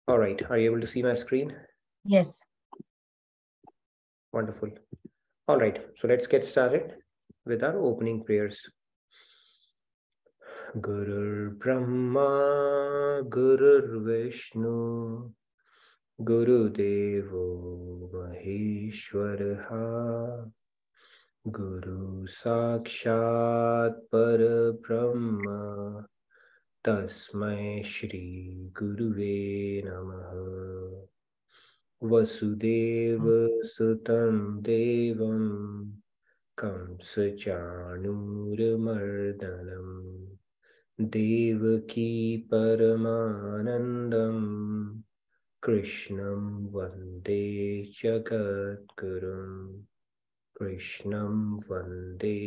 All right, are you able to see my screen? Yes. Wonderful. All right, so let's get started with our opening prayers. Gurur Brahma, Gurur Vishnu, Guru Devo Maheshwaraha, Guru Sakshat Parabrahma, Tasmai Shri Guruve Namaha. Vasudeva Sutam Devam Kamsachanuramardanam Devaki Paramanandam Krishnam Vande Jagadgurum Krishnam Vande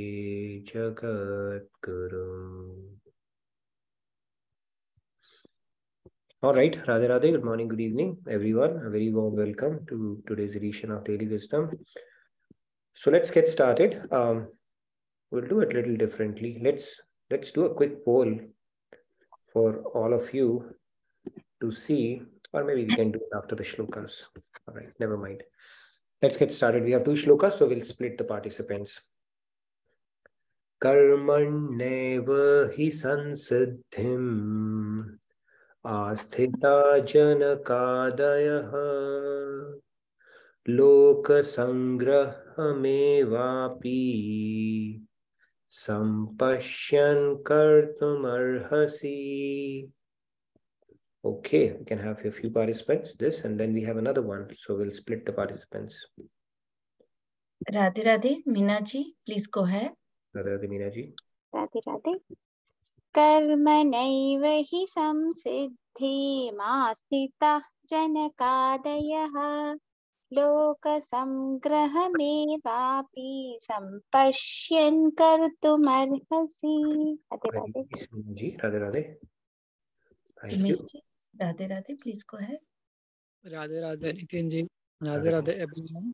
Jagadgurum. All right, Radhe Radhe, good morning, good evening, everyone. A very warm welcome to today's edition of Daily Wisdom. So let's get started. We'll do it a little differently. Let's do a quick poll for all of you to see, or maybe we can do it after the shlokas. All right, never mind. Let's get started. We have 2 shlokas, so we'll split the participants. Karmanneva hi sansiddhim Asthita janakadayaha Loka sangrahamevapi Sampashyan kartumarhasi. Okay, we can have a few participants, this, and then we have another one. So we'll split the participants. Radhe Radhe, Minaji, please go ahead. Radhe Radhe, Minaji. Radhe Radhe. कर्मणैव हि संसिद्धिमास्थितः जनकादयः लोकसंग्रहमेवापि सम्पश्यन् कर्तुमर्हसि. Radhe Radhe. Radhe Radhe. Thank you. Radhe Radhe, please go ahead. Radhe Radhe, Nitin ji. Radhe Radhe, everyone.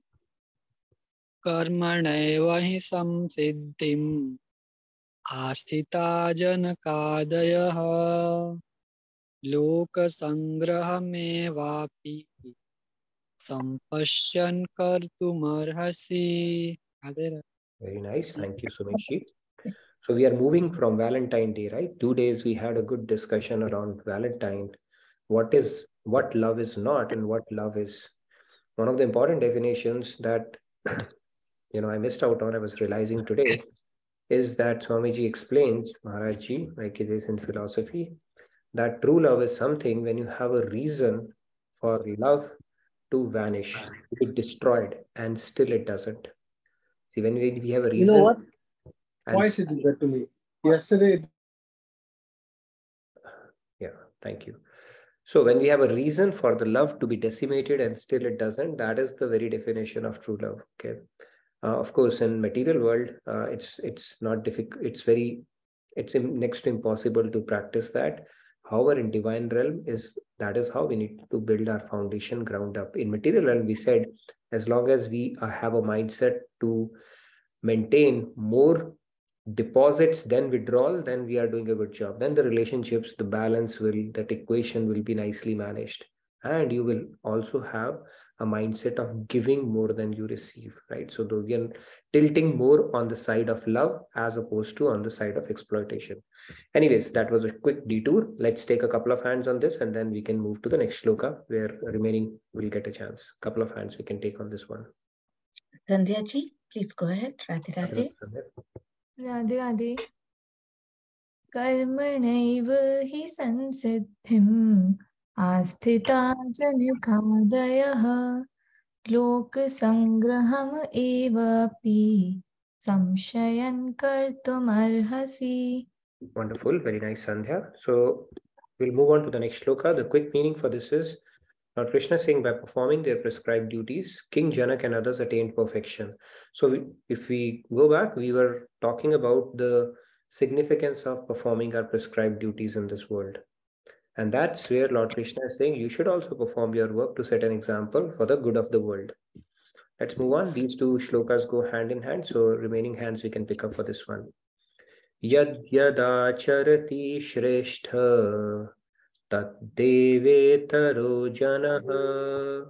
Karmanaiv hi samsiddhim Asthita janakadayaha Loka sangrahamevapi Sampashyan kartumarhasi. Very nice. Thank you, Sumeshi. So we are moving from Valentine Day, right? 2 days we had a good discussion around Valentine. What love is not and what love is. One of the important definitions that I missed out on, I was realizing today, is that Swamiji explains, Maharajji, like it is in philosophy, that true love is something when you have a reason for love to vanish, to be destroyed, and still it doesn't. See, when we have a reason. You know what? Twice it did that to me. Yesterday. Yeah, thank you. So when we have a reason for the love to be decimated and still it doesn't, that is the very definition of true love. Okay. Of course, in material world, it's not difficult. It's next to impossible to practice that. However, in divine realm, that is how we need to build our foundation ground up. In material realm, we said, as long as we have a mindset to maintain more deposits than withdrawal, then we are doing a good job. Then the relationships, the balance that equation will be nicely managed. And you will also have a mindset of giving more than you receive, right? So we are tilting more on the side of love as opposed to on the side of exploitation. Anyways, that was a quick detour. Let's take a couple of hands on this and then we can move to the next shloka where remaining will get a chance. Couple of hands we can take on this one. Sandhya ji, please go ahead. Radhe Radhe. Radhe Radhe. Karmanaiv hi sansiddhim Asthita janakadayaha Loka sangraham evapi Samshayan kartumarhasi. Wonderful, very nice, Sandhya. So we'll move on to the next shloka. The quick meaning for this is, Lord Krishna saying, by performing their prescribed duties, King Janak and others attained perfection. So if we go back, we were talking about the significance of performing our prescribed duties in this world. And that's where Lord Krishna is saying, you should also perform your work to set an example for the good of the world. Let's move on. These 2 shlokas go hand in hand. So remaining hands we can pick up for this one. Yad yadacharati shrestha tat devetaro janah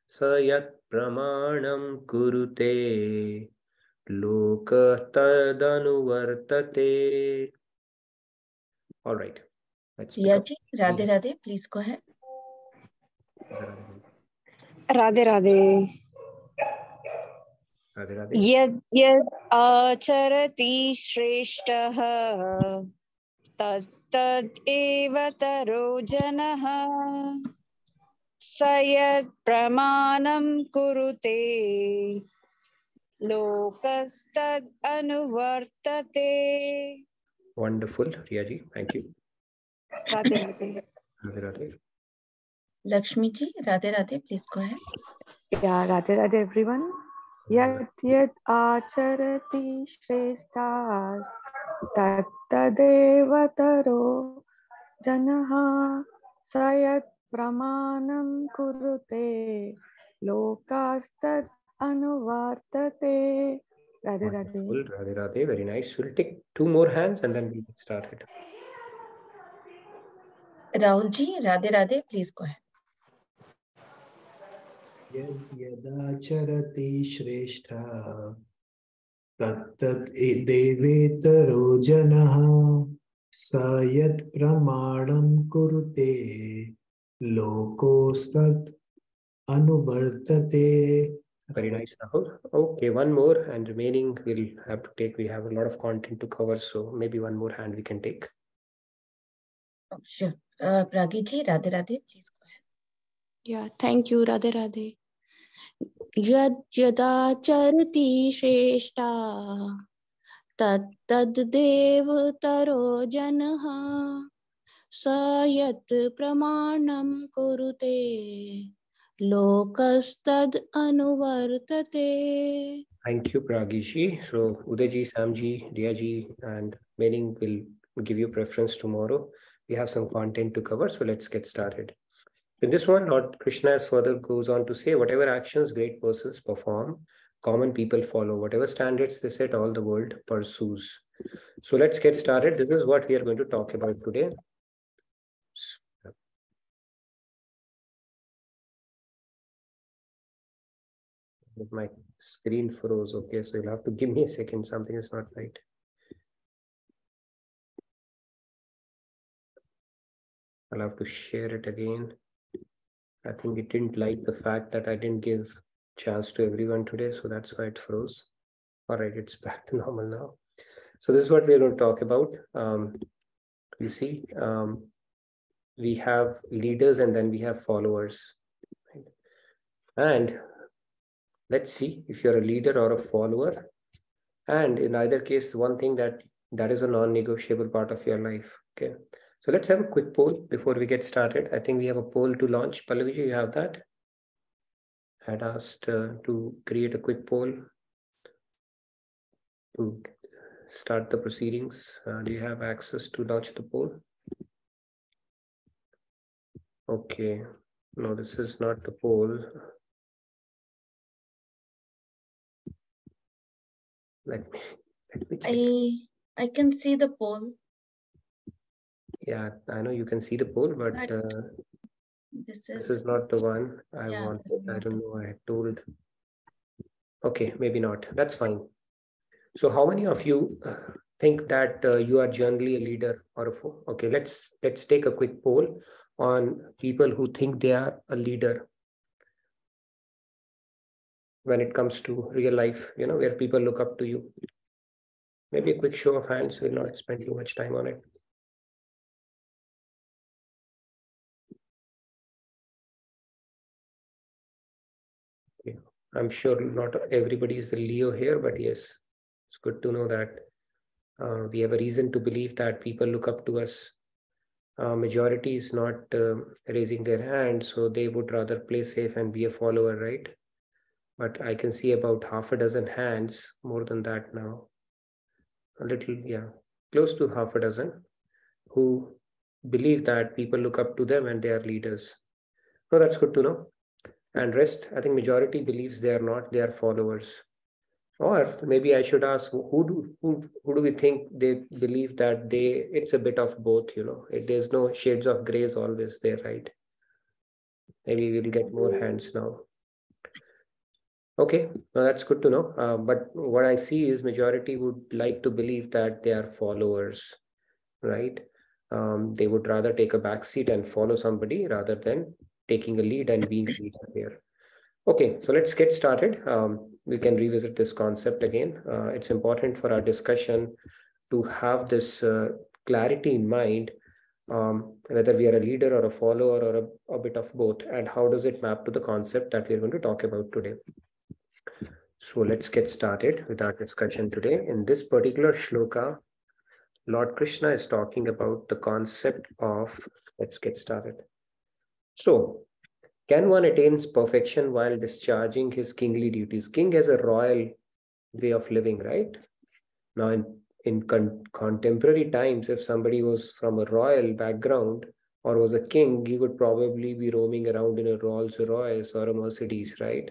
sayat pramanam kurute loka tadanuvartate. All right. Let's pick up. Riyaji, Radhe Radhe, please go ahead. Radhe Radhe. Radhe Radhe. Yad yad acharati shrestah tad tad eva taro janah sayat pramanam kurute lokastad anuvartate. Wonderful, Riyaji. Thank you. Radhe Radhe. Radhe Radhe. Lakshmi ji, Radhe Radhe, please go ahead. Yeah, Radhe Radhe everyone. Yad yad acharati shresthas tat tadeva taro janaha sayat pramanam kurute lokastad anuvartate. Radhe Radhe. Wonderful, Radhe Radhe. Very nice. We'll take 2 more hands and then we'll get started. Rahul ji, Radhe Radhe, please go ahead. Yad yadacharati shrestha tattat devetaro janah sayat pramanam kurute lokostat anuvartate. Very nice, Rahul. Okay, one more and remaining we'll have to take. We have a lot of content to cover, so maybe one more hand we can take. Oh, sure. Pragi ji, Radhe Radhe, please go ahead. Yeah, thank you, Radhe Radhe. Yad yadacharati shrestha tat tad devataro janah sayat pramanam kurute lokastad anuvartate. Thank you, Pragiji. So Udayji, Samji, Diyaji, and Mening will give you preference tomorrow. We have some content to cover, so let's get started. In this one, Lord Krishna further goes on to say, whatever actions great persons perform, common people follow. Whatever standards they set, all the world pursues. So let's get started. This is what we are going to talk about today. My screen froze. Okay, so you'll have to give me a second. Something is not right. I'll have to share it again. I think it didn't like the fact that I didn't give chance to everyone today, so that's why it froze. All right, it's back to normal now. So this is what we're going to talk about. You see, we have leaders and then we have followers. Right? And let's see if you're a leader or a follower. And in either case, one thing that is a non-negotiable part of your life. Okay. So let's have a quick poll before we get started. I think we have a poll to launch. Pallavi, you have that? I had asked to create a quick poll to start the proceedings. Do you have access to launch the poll? Okay. No, this is not the poll. Let me check. I can see the poll. Yeah, I know you can see the poll, but this is not the one I want. I don't know. I had told. Okay, maybe not. That's fine. So how many of you think that you are generally a leader or a foe? Okay, let's take a quick poll on people who think they are a leader when it comes to real life, you know, where people look up to you. Maybe a quick show of hands. We'll not spend too much time on it. Okay. I'm sure not everybody is the Leo here, but yes, it's good to know that we have a reason to believe that people look up to us. Majority is not raising their hand, so they would rather play safe and be a follower, right? But I can see about half a dozen hands, more than that now. A little, yeah, close to half a dozen who believe that people look up to them and they are leaders. So that's good to know. And rest, I think majority believes they are not, they are followers. Or maybe I should ask, who do we think they believe that it's a bit of both, there's no shades of grays always there, right? Maybe we'll get more hands now. Okay, well, that's good to know. But what I see is majority would like to believe that they are followers, right? They would rather take a back seat and follow somebody rather than taking a lead and being a leader here. Okay, so let's get started. We can revisit this concept again. It's important for our discussion to have this clarity in mind, whether we are a leader or a follower or a bit of both, and how does it map to the concept that we're going to talk about today. So let's get started with our discussion today. In this particular shloka, Lord Krishna is talking about the concept of, let's get started. So, can one attain perfection while discharging his kingly duties? King has a royal way of living, right? Now, in contemporary times, if somebody was from a royal background or was a king, he would probably be roaming around in a Rolls Royce or a Mercedes, right?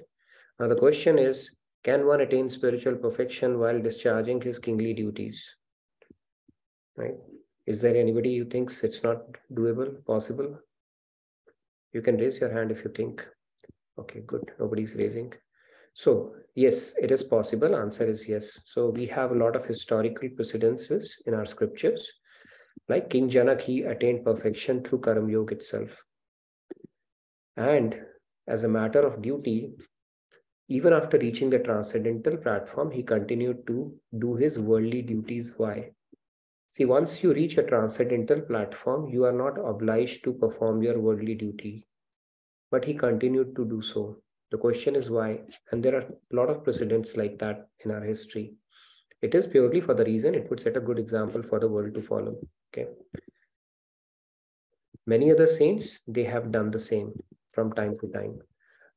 Now, the question is, can one attain spiritual perfection while discharging his kingly duties? Right? Is there anybody who thinks it's not doable, possible? You can raise your hand if you think. Okay, good. Nobody's raising. So, yes, it is possible. Answer is yes. So, we have a lot of historical precedences in our scriptures. Like King Janak, he attained perfection through Karam Yoga itself. And as a matter of duty, even after reaching the transcendental platform, he continued to do his worldly duties. Why? See, once you reach a transcendental platform, you are not obliged to perform your worldly duty. But he continued to do so. The question is why? And there are a lot of precedents like that in our history. It is purely for the reason it would set a good example for the world to follow. Okay. Many other saints, they have done the same from time to time.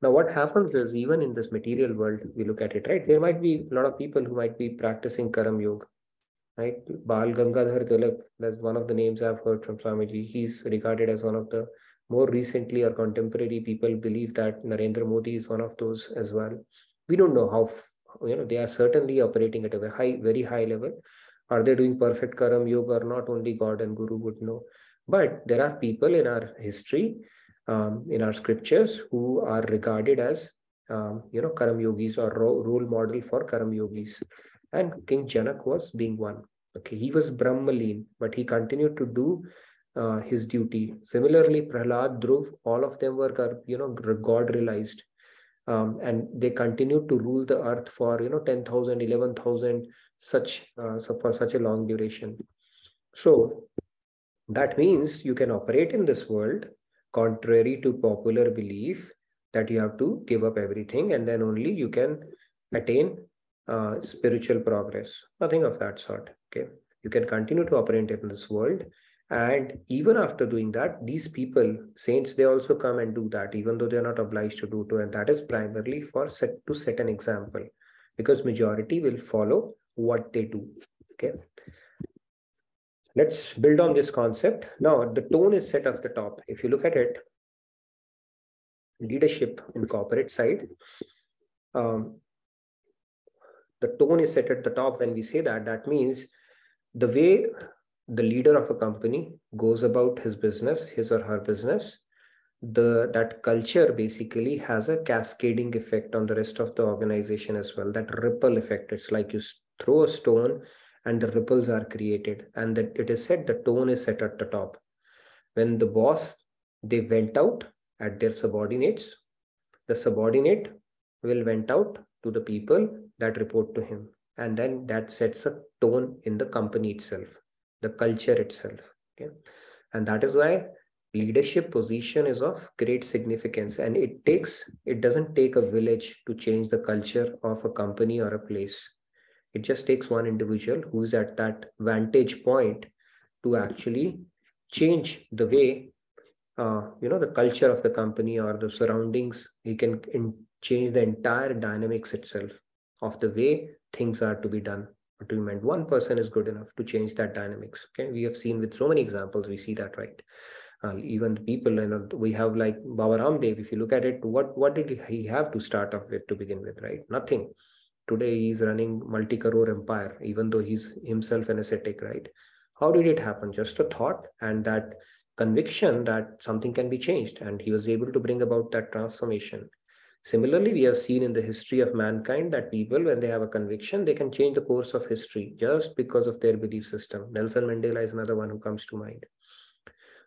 Now, what happens is, even in this material world, we look at it, right? There might be a lot of people who might be practicing Karam Yoga, right? Bal Gangadhar Tilak, that's one of the names I've heard from Swamiji. He's regarded as one of the more recently or contemporary people believe that Narendra Modi is one of those as well. We don't know how, they are certainly operating at a very high level. Are they doing perfect Karam Yoga or not? Only God and Guru would know. But there are people in our history, in our scriptures, who are regarded as, Karam Yogis or role model for Karam Yogis. And King Janak was being one. Okay, he was Brahmalin, but he continued to do his duty. Similarly, Prahlad, Dhruv, all of them were, God realized. And they continued to rule the earth for, 10,000, 11,000, so for such a long duration. So that means you can operate in this world contrary to popular belief that you have to give up everything and then only you can attain spiritual progress. Nothing of that sort. Okay, you can continue to operate in this world, and even after doing that, these people, saints, they also come and do that, even though they are not obliged to do so. And that is primarily to set an example, because majority will follow what they do. Okay, let's build on this concept. Now, the tone is set at the top. If you look at it, leadership in corporate side, the tone is set at the top. When we say that, that means the way the leader of a company goes about his business, his or her business, that culture basically has a cascading effect on the rest of the organization as well. That ripple effect, it's like you throw a stone and the ripples are created. And that it is said the tone is set at the top. When the boss, they went out at their subordinates, the subordinate will went out to the people that report to him. And then that sets a tone in the company itself, the culture itself. Okay, and that is why leadership position is of great significance, and it doesn't take a village to change the culture of a company or a place. It just takes one individual who is at that vantage point to actually change the way the culture of the company or the surroundings. He can change the entire dynamics itself of the way things are to be done. What do you mean? One person is good enough to change that dynamics. Okay, we have seen with so many examples, we see that, right? Even people, we have like Baba Ramdev. If you look at it, what did he have to start off with to begin with, right? Nothing. today he's running multi-crore empire, even though he's himself an ascetic, right? How did it happen? Just a thought and that conviction that something can be changed, and he was able to bring about that transformation. Similarly, we have seen in the history of mankind that people, when they have a conviction, they can change the course of history just because of their belief system. Nelson Mandela is another one who comes to mind,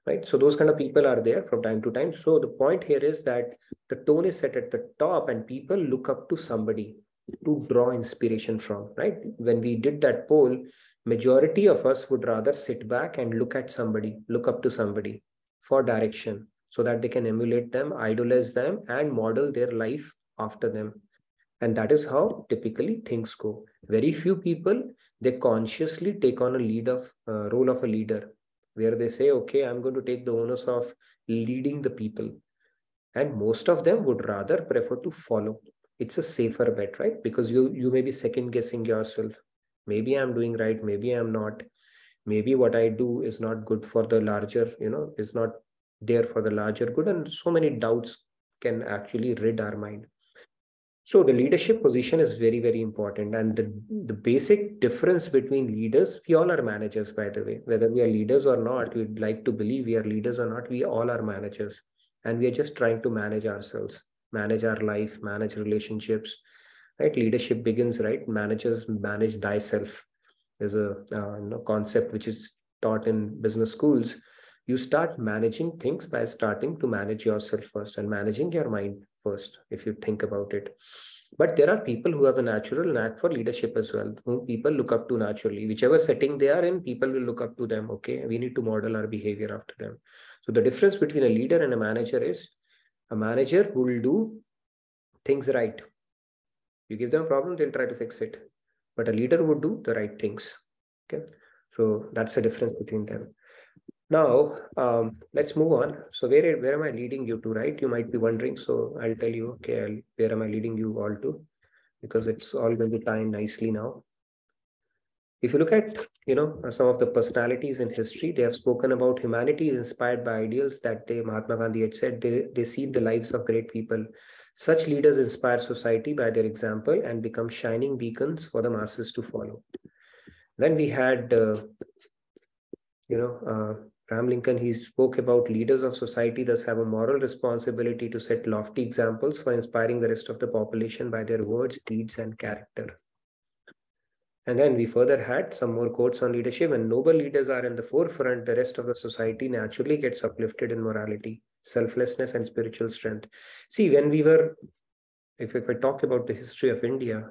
right? So those kind of people are there from time to time. So the point here is that the tone is set at the top and people look up to somebody to draw inspiration from, right? When we did that poll, majority of us would rather sit back and look at somebody, look up to somebody for direction, so that they can emulate them, idolize them, and model their life after them. And that is how typically things go. Very few people, they consciously take on a role of a leader, where they say, okay, I'm going to take the onus of leading the people. And most of them would rather prefer to follow. It's a safer bet, right? Because you may be second guessing yourself. Maybe I'm doing right, maybe I'm not. Maybe what I do is not good for the larger, is not there for the larger good. And so many doubts can actually rid our mind. So the leadership position is very, very important. And the basic difference between leaders, we all are managers, by the way. Whether we are leaders or not, we'd like to believe we are leaders or not, we all are managers. And we are just trying to manage ourselves, manage our life, manage relationships, right? Leadership begins, right? Managers manage thyself. There's a concept which is taught in business schools. You start managing things by starting to manage yourself first and managing your mind first, if you think about it. But there are people who have a natural knack for leadership as well, whom people look up to naturally. Whichever setting they are in, people will look up to them. Okay, we need to model our behavior after them. So the difference between a leader and a manager is a manager will do things right. You give them a problem, they'll try to fix it. But a leader would do the right things. Okay, so that's the difference between them. Now, let's move on. So where am I leading you to, right? You might be wondering. So I'll tell you, okay, where am I leading you all to? Because it's all going to tie in nicely now. If you look at, some of the personalities in history, they have spoken about humanity is inspired by ideals that Mahatma Gandhi had said, they see the lives of great people. Such leaders inspire society by their example and become shining beacons for the masses to follow. Then we had, Abraham Lincoln, he spoke about leaders of society thus have a moral responsibility to set lofty examples for inspiring the rest of the population by their words, deeds, and character. And then we further had some more quotes on leadership. When noble leaders are in the forefront, the rest of the society naturally gets uplifted in morality, selflessness, and spiritual strength. See, when we were, if I talk about the history of India,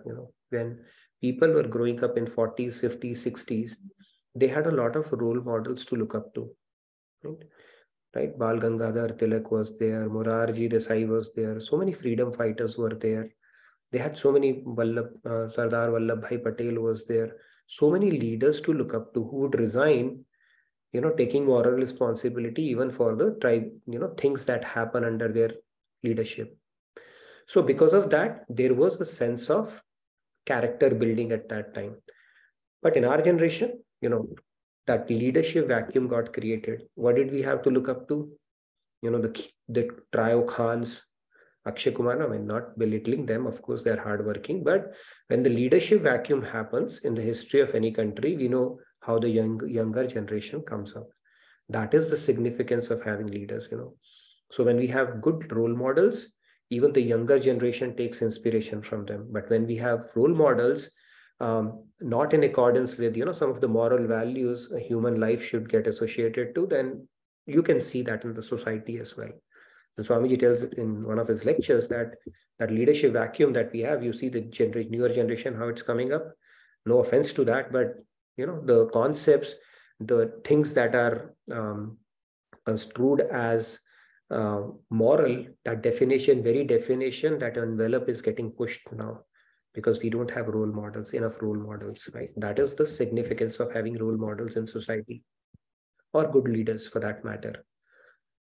when people were growing up in 40s, 50s, 60s, they had a lot of role models to look up to. Right? Bal Gangadhar Tilak was there, Morarji Desai was there, so many freedom fighters were there. They had so many, Sardar Vallabhbhai Patel was there, so many leaders to look up to who would resign, taking moral responsibility even for the tribe, things that happen under their leadership. So because of that, there was a sense of character building at that time. But in our generation, that leadership vacuum got created. What did we have to look up to? The trio Khans, Akshay Kumar, I mean, not belittling them, of course, they're hardworking, but when the leadership vacuum happens in the history of any country, we know how the younger generation comes up. That is the significance of having leaders, So when we have good role models, even the younger generation takes inspiration from them. But when we have role models, not in accordance with, some of the moral values a human life should get associated to, then you can see that in the society as well. And Swamiji tells in one of his lectures that leadership vacuum that we have, you see the newer generation, how it's coming up. No offense to that, but the concepts, the things that are construed as moral, that very definition, that envelope is getting pushed now because we don't have enough role models, right? That is the significance of having role models in society, or good leaders for that matter.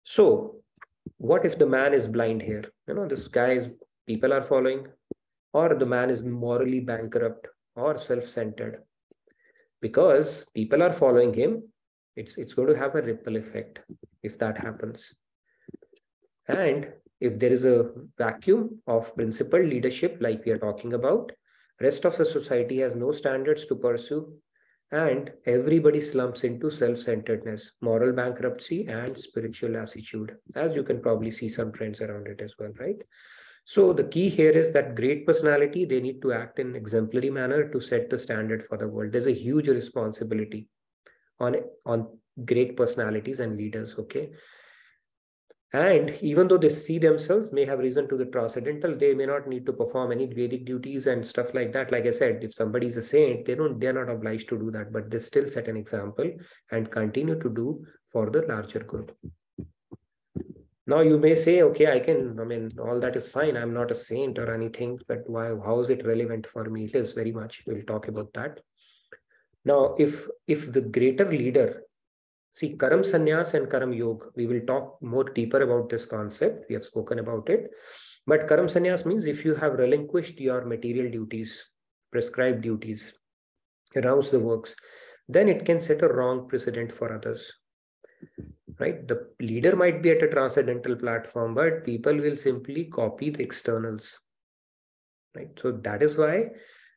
So what if the man is blind here? This guy people are following, or the man is morally bankrupt or self-centered. Because people are following him, it's going to have a ripple effect if that happens. And if there is a vacuum of principled leadership like we are talking about, Rest of the society has no standards to pursue, and everybody slumps into self-centeredness, moral bankruptcy, and spiritual lassitude, as you can probably see some trends around it as well, right? So the key here is that great personality, they need to act in exemplary manner to set the standard for the world. There's a huge responsibility on great personalities and leaders, okay? And even though they see themselves may have risen to the transcendental, they may not need to perform any Vedic duties and stuff like that. Like I said, if somebody is a saint, they're not obliged to do that, but they still set an example and continue to do for the larger good. Now you may say, okay, all that is fine. I'm not a saint or anything, but why? How is it relevant for me? It is very much. We'll talk about that. Now, if the greater leader, see, Karam Sannyas and Karam Yoga, we will talk more deeper about this concept. We have spoken about it. But Karam Sannyas means if you have relinquished your material duties, prescribed duties, renounce the works, then it can set a wrong precedent for others. Right? The leader might be at a transcendental platform, but people will simply copy the externals. Right? So that is why,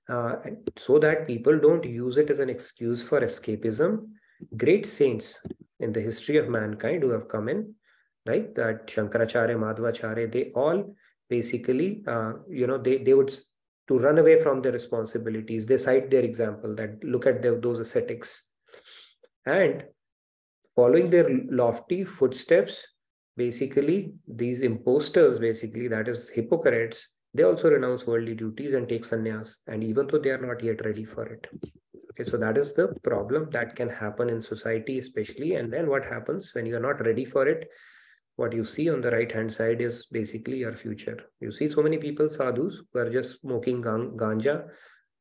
so that people don't use it as an excuse for escapism, great saints in the history of mankind who have come in, right? That Shankaracharya, Madhvacharya, they all basically, they would, to run away from their responsibilities, they cite their example that look at those ascetics. And following their lofty footsteps, basically, these imposters, basically, that is hypocrites, they also renounce worldly duties and take sannyas, and even though they are not yet ready for it. Okay, so that is the problem that can happen in society, especially. And then what happens when you're not ready for it? What you see on the right-hand side is basically your future. You see so many people, sadhus, who are just smoking ganja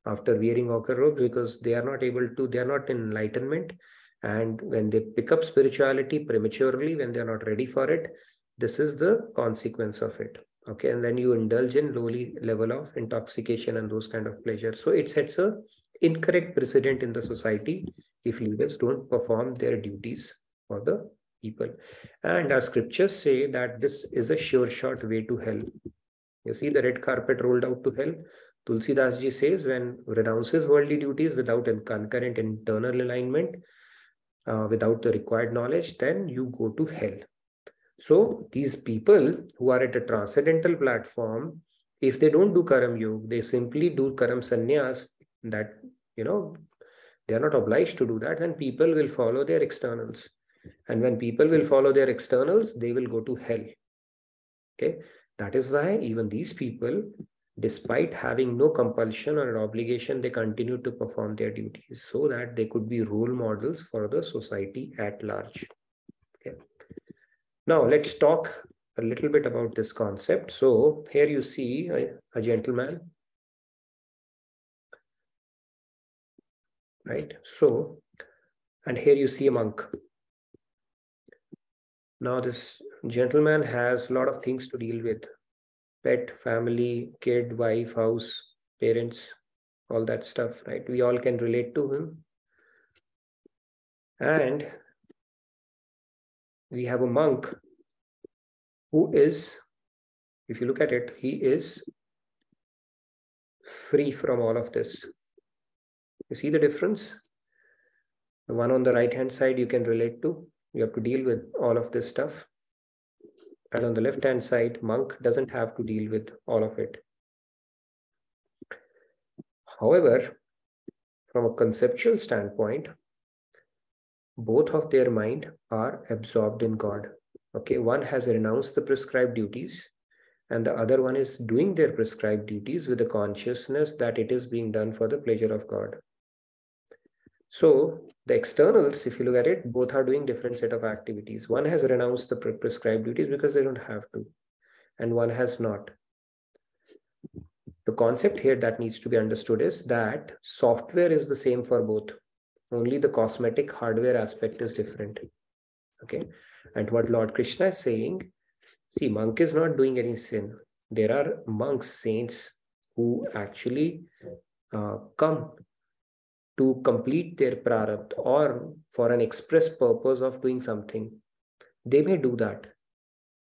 after wearing ochre robes because they are not able to, they are not in enlightenment. And when they pick up spirituality prematurely, when they're not ready for it, this is the consequence of it. Okay, and then you indulge in lowly level of intoxication and those kind of pleasures. So it sets a incorrect precedent in the society if leaders don't perform their duties for the people. And our scriptures say that this is a sure shot way to hell. You see the red carpet rolled out to hell. Tulsidas ji says when renounces worldly duties without a concurrent internal alignment, without the required knowledge, then you go to hell. So these people who are at a transcendental platform, if they don't do Karam Yoga, they simply do Karam Sannyas, that, they are not obliged to do that, then people will follow their externals. And when people will follow their externals, they will go to hell. Okay, that is why even these people, despite having no compulsion or obligation, they continue to perform their duties so that they could be role models for the society at large. Okay. Now let's talk a little bit about this concept. So here you see a gentleman, right? So, and here you see a monk. Now this gentleman has a lot of things to deal with: pet, family, kid, wife, house, parents, all that stuff, right? We all can relate to him. And we have a monk who is, if you look at it, he is free from all of this. You see the difference? The one on the right-hand side you can relate to. You have to deal with all of this stuff. And on the left-hand side, monk doesn't have to deal with all of it. However, from a conceptual standpoint, both of their mind are absorbed in God. Okay, one has renounced the prescribed duties, and the other one is doing their prescribed duties with the consciousness that it is being done for the pleasure of God. So the externals, if you look at it, both are doing different set of activities. One has renounced the prescribed duties because they don't have to, and one has not. The concept here that needs to be understood is that software is the same for both. Only the cosmetic hardware aspect is different. Okay. And what Lord Krishna is saying, see, monk is not doing any sin. There are monks, saints, who actually come to complete their prarabdha or for an express purpose of doing something. They may do that.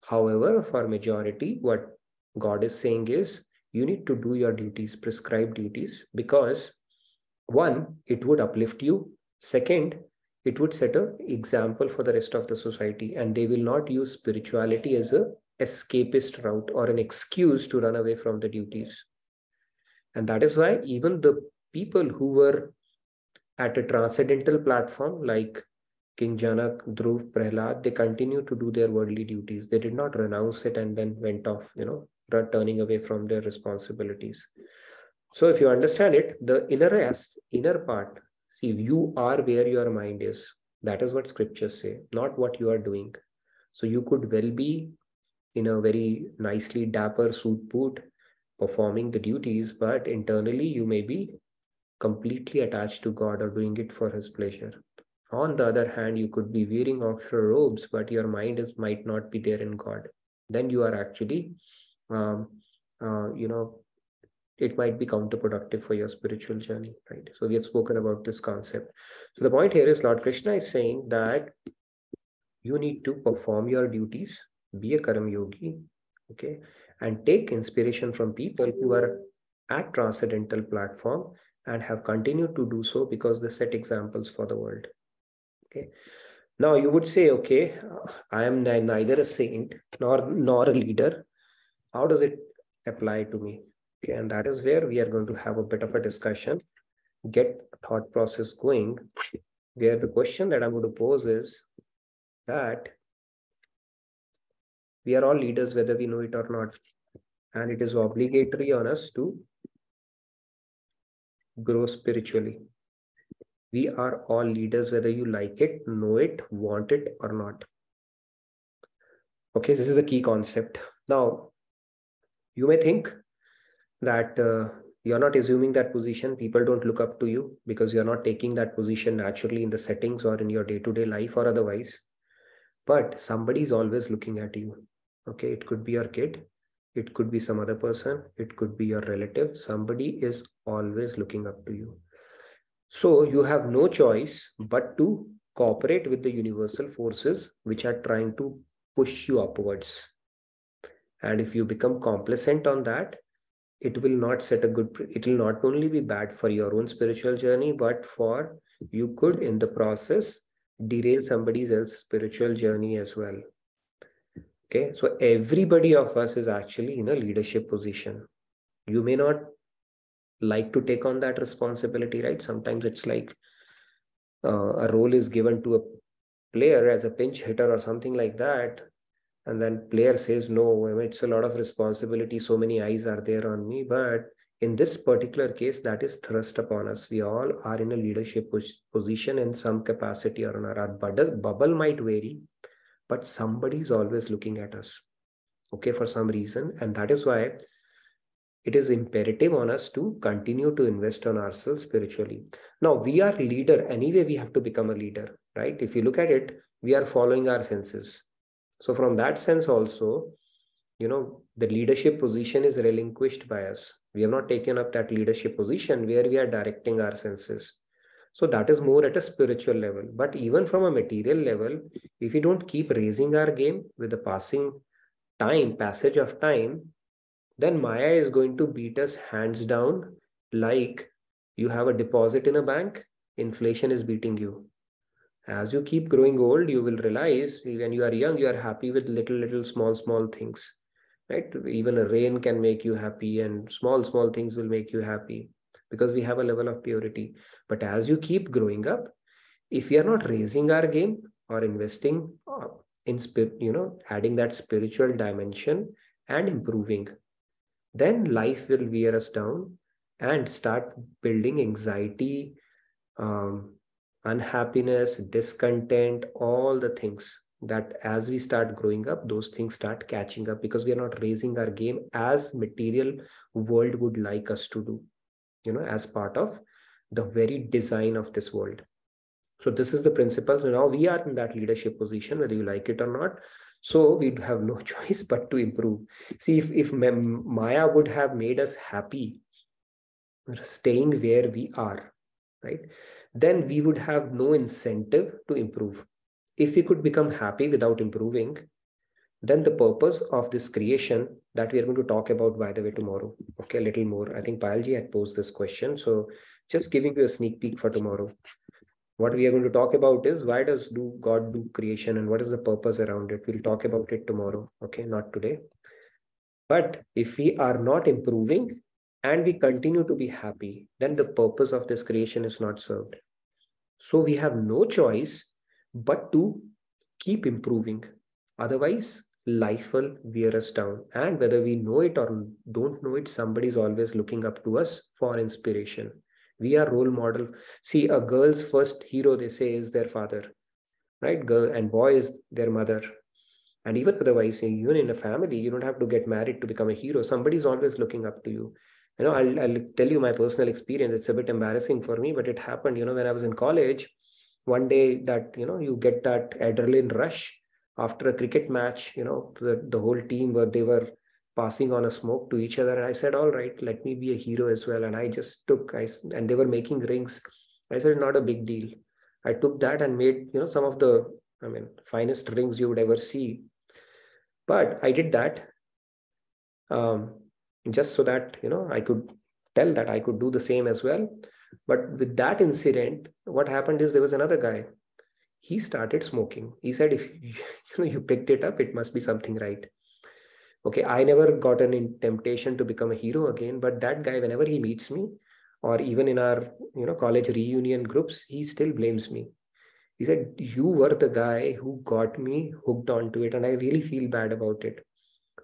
However, for majority, what God is saying is, you need to do your duties, prescribed duties, because one, it would uplift you. Second, it would set an example for the rest of the society, and they will not use spirituality as a escapist route or an excuse to run away from the duties. And that is why even the people who were at a transcendental platform like King Janak, Dhruv, Prahlad, they continue to do their worldly duties. They did not renounce it and then went off, turning away from their responsibilities. So if you understand it, the inner part, see, you are where your mind is. That is what scriptures say, not what you are doing. So you could well be in a very nicely dapper suit boot performing the duties, but internally you may be completely attached to God or doing it for his pleasure. On the other hand, you could be wearing offshore robes, but your mind might not be there in God. Then you are actually, it might be counterproductive for your spiritual journey, right? So we have spoken about this concept. So the point here is Lord Krishna is saying that you need to perform your duties, be a Karam Yogi, okay, and take inspiration from people who are at transcendental platform and have continued to do so because they set examples for the world. Okay. Now you would say, okay, I am neither a saint nor a leader. How does it apply to me? Okay, and that is where we are going to have a bit of a discussion, get thought process going, where the question that I'm going to pose is that we are all leaders, whether we know it or not. And it is obligatory on us to grow spiritually. We are all leaders, whether you like it, know it, want it or not. Okay, this is a key concept. Now, you may think that you're not assuming that position. People don't look up to you because you're not taking that position naturally in the settings or in your day-to-day life or otherwise. But somebody is always looking at you. Okay, it could be your kid. It could be some other person. It could be your relative. Somebody is always looking up to you. So you have no choice but to cooperate with the universal forces which are trying to push you upwards. And if you become complacent on that, it will not it will not only be bad for your own spiritual journey, but you could in the process derail somebody else's spiritual journey as well. Okay, so everybody of us is actually in a leadership position. You may not like to take on that responsibility, right? Sometimes it's like a role is given to a player as a pinch hitter or something like that, and then player says, no, I mean, it's a lot of responsibility, so many eyes are there on me. But in this particular case, that is thrust upon us. We all are in a leadership position in some capacity or another. Our bubble might vary, but somebody is always looking at us, okay, for some reason. And that is why it is imperative on us to continue to invest on ourselves spiritually. Now, we are leader. Anyway, we have to become a leader, right? If you look at it, we are following our senses. So from that sense also, the leadership position is relinquished by us. We have not taken up that leadership position where we are directing our senses. So that is more at a spiritual level. But even from a material level, if we don't keep raising our game with the passage of time, then Maya is going to beat us hands down. Like you have a deposit in a bank, inflation is beating you. As you keep growing old, you will realize when you are young, you are happy with little, small things, right? Even a rain can make you happy, and small things will make you happy because we have a level of purity. But as you keep growing up, if we are not raising our game or investing in adding that spiritual dimension and improving, then life will wear us down and start building anxiety, unhappiness, discontent, all the things that as we start growing up, those things start catching up because we are not raising our game as material world would like us to do, as part of the very design of this world. So this is the principle. So now we are in that leadership position, whether you like it or not. So we have no choice but to improve. See, if Maya would have made us happy staying where we are, right, then we would have no incentive to improve. If we could become happy without improving, then the purpose of this creation that we are going to talk about, by the way, tomorrow. Okay, a little more. I think Payalji had posed this question. So just giving you a sneak peek for tomorrow. What we are going to talk about is why does God do creation and what is the purpose around it? We'll talk about it tomorrow. Okay, not today. But if we are not improving and we continue to be happy, then the purpose of this creation is not served. So we have no choice but to keep improving. Otherwise, life will wear us down. And whether we know it or don't know it, somebody is always looking up to us for inspiration. We are role model. See, a girl's first hero, they say, is their father, right? Girl and boy is their mother. And even otherwise, even in a family, you don't have to get married to become a hero. Somebody's always looking up to you. You know, I'll tell you my personal experience. It's a bit embarrassing for me, but it happened, you know, when I was in college, one day that, you know, you get that adrenaline rush after a cricket match, you know, the whole team they were passing on a smoke to each other. And I said, all right, let me be a hero as well. And I just and they were making rings. I said, not a big deal. I took that and made, you know, some of the, finest rings you would ever see. But I did that just so that, you know, I could tell that I could do the same as well. But with that incident, what happened is there was another guy. He started smoking. He said, if you picked it up, it must be something right. Okay, I never got an temptation to become a hero again, but that guy, whenever he meets me, or even in our, you know, college reunion groups, he still blames me. He said, you were the guy who got me hooked onto it, and I really feel bad about it.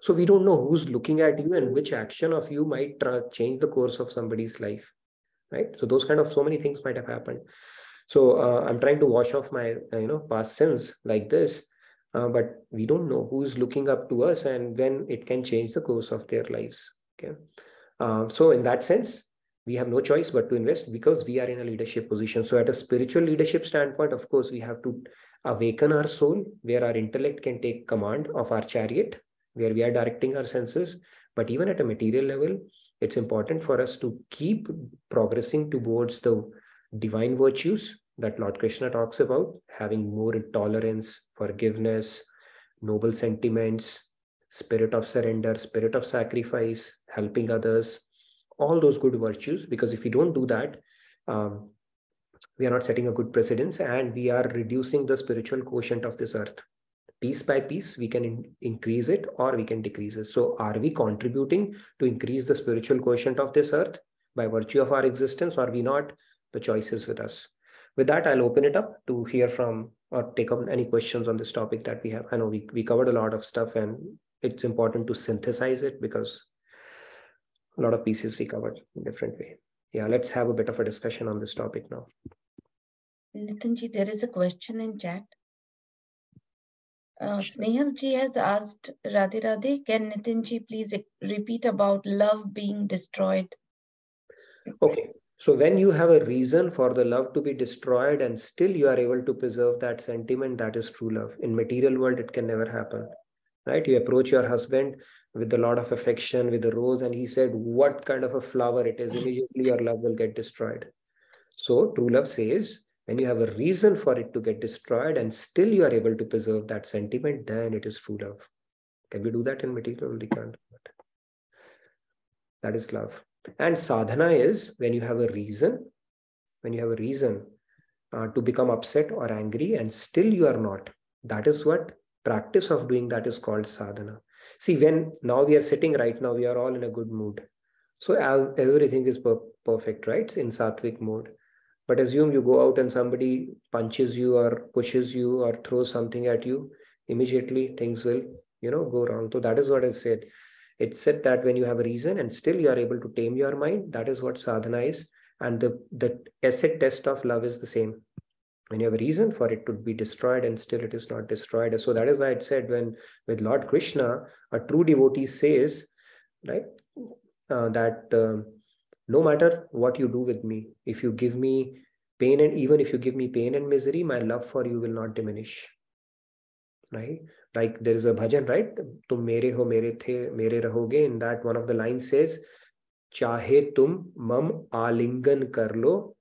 So we don't know who's looking at you and which action of you might change the course of somebody's life, right? So those kind of so many things might have happened. So I'm trying to wash off my past sins like this, but we don't know who's looking up to us and when it can change the course of their lives. Okay, so in that sense, we have no choice but to invest because we are in a leadership position. So at a spiritual leadership standpoint, of course, we have to awaken our soul, where our intellect can take command of our chariot, where we are directing our senses. But even at a material level, it's important for us to keep progressing towards the divine virtues that Lord Krishna talks about, having more tolerance, forgiveness, noble sentiments, spirit of surrender, spirit of sacrifice, helping others, all those good virtues. Because if we don't do that, we are not setting a good precedence and we are reducing the spiritual quotient of this earth. Piece by piece, we can increase it or we can decrease it. So are we contributing to increase the spiritual quotient of this earth by virtue of our existence, or are we not? The choice is with us. With that, I'll open it up to hear from or take up any questions on this topic that we have. I know we covered a lot of stuff and it's important to synthesize it because a lot of pieces we covered in a different way. Yeah, let's have a bit of a discussion on this topic now. Nitinji, there is a question in chat. Snehalji has asked, Radhe Radhe, can Nitinji please repeat about love being destroyed? Okay, so when you have a reason for the love to be destroyed and still you are able to preserve that sentiment, that is true love. In material world, it can never happen, right? You approach your husband with a lot of affection, with a rose, and he said, what kind of a flower it is, immediately your love will get destroyed. So true love says, when you have a reason for it to get destroyed and still you are able to preserve that sentiment, then it is true love. Can we do that in material? We can't. That is love. And sadhana is when you have a reason, to become upset or angry and still you are not. That is what practice of doing that is called sadhana. See, when now we are sitting right now, we are all in a good mood. So everything is perfect, right? In sattvic mode. But assume you go out and somebody punches you or pushes you or throws something at you, immediately things will, go wrong. So that is what I said. It said that when you have a reason and still you are able to tame your mind, that is what sadhana is. And the acid test of love is the same. When you have a reason for it to be destroyed and still it is not destroyed. So that is why it said when with Lord Krishna, a true devotee says, right, that no matter what you do with me, if you give me pain and even if you give me pain and misery, my love for you will not diminish. Right? Like there is a bhajan, right? Tum mere ho, mere the, mere rahoge. In that one of the lines says, Chahe tum mam alingan kar lo,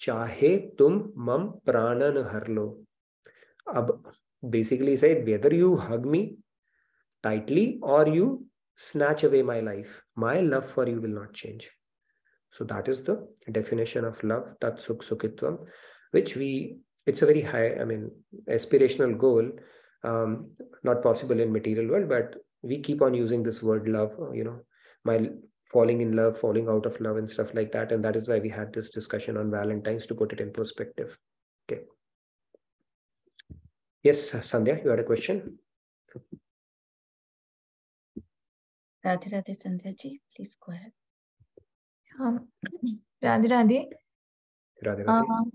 chahe tum mam pranan har lo. Basically said, whether you hug me tightly or you snatch away my life, my love for you will not change. So that is the definition of love, tat sukh sukhitvam, which it's a very high, aspirational goal, not possible in material world, but we keep on using this word love, my falling in love, falling out of love and stuff like that. And that is why we had this discussion on Valentine's to put it in perspective. Okay. Yes, Sandhya, you had a question? Radhe Radhe Sandhya ji, please go ahead. Radhe Radhe. Radhe Radhe.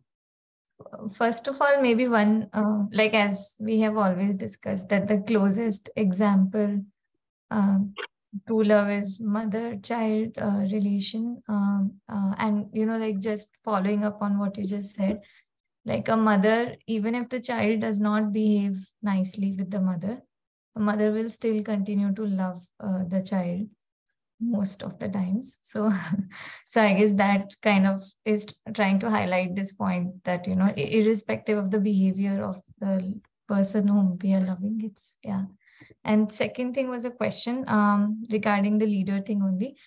First of all, maybe one, like as we have always discussed, that the closest example true love is mother-child relation. And, like just following up on what you just said, like a mother, even if the child does not behave nicely with the mother will still continue to love the child most of the times. So I guess that kind of is trying to highlight this point that, irrespective of the behavior of the person whom we are loving, it's, yeah. And second thing was a question regarding the leader thing only.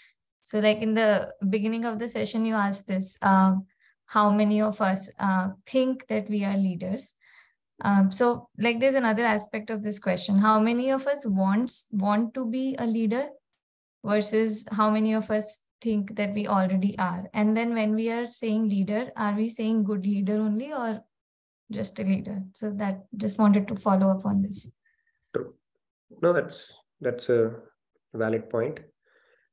So like in the beginning of the session, you asked this, how many of us think that we are leaders? So like there's another aspect of this question. How many of us want to be a leader versus how many of us think that we already are? And then when we are saying leader, are we saying good leader only or just a leader? So that just wanted to follow up on this. True. No, that's a valid point.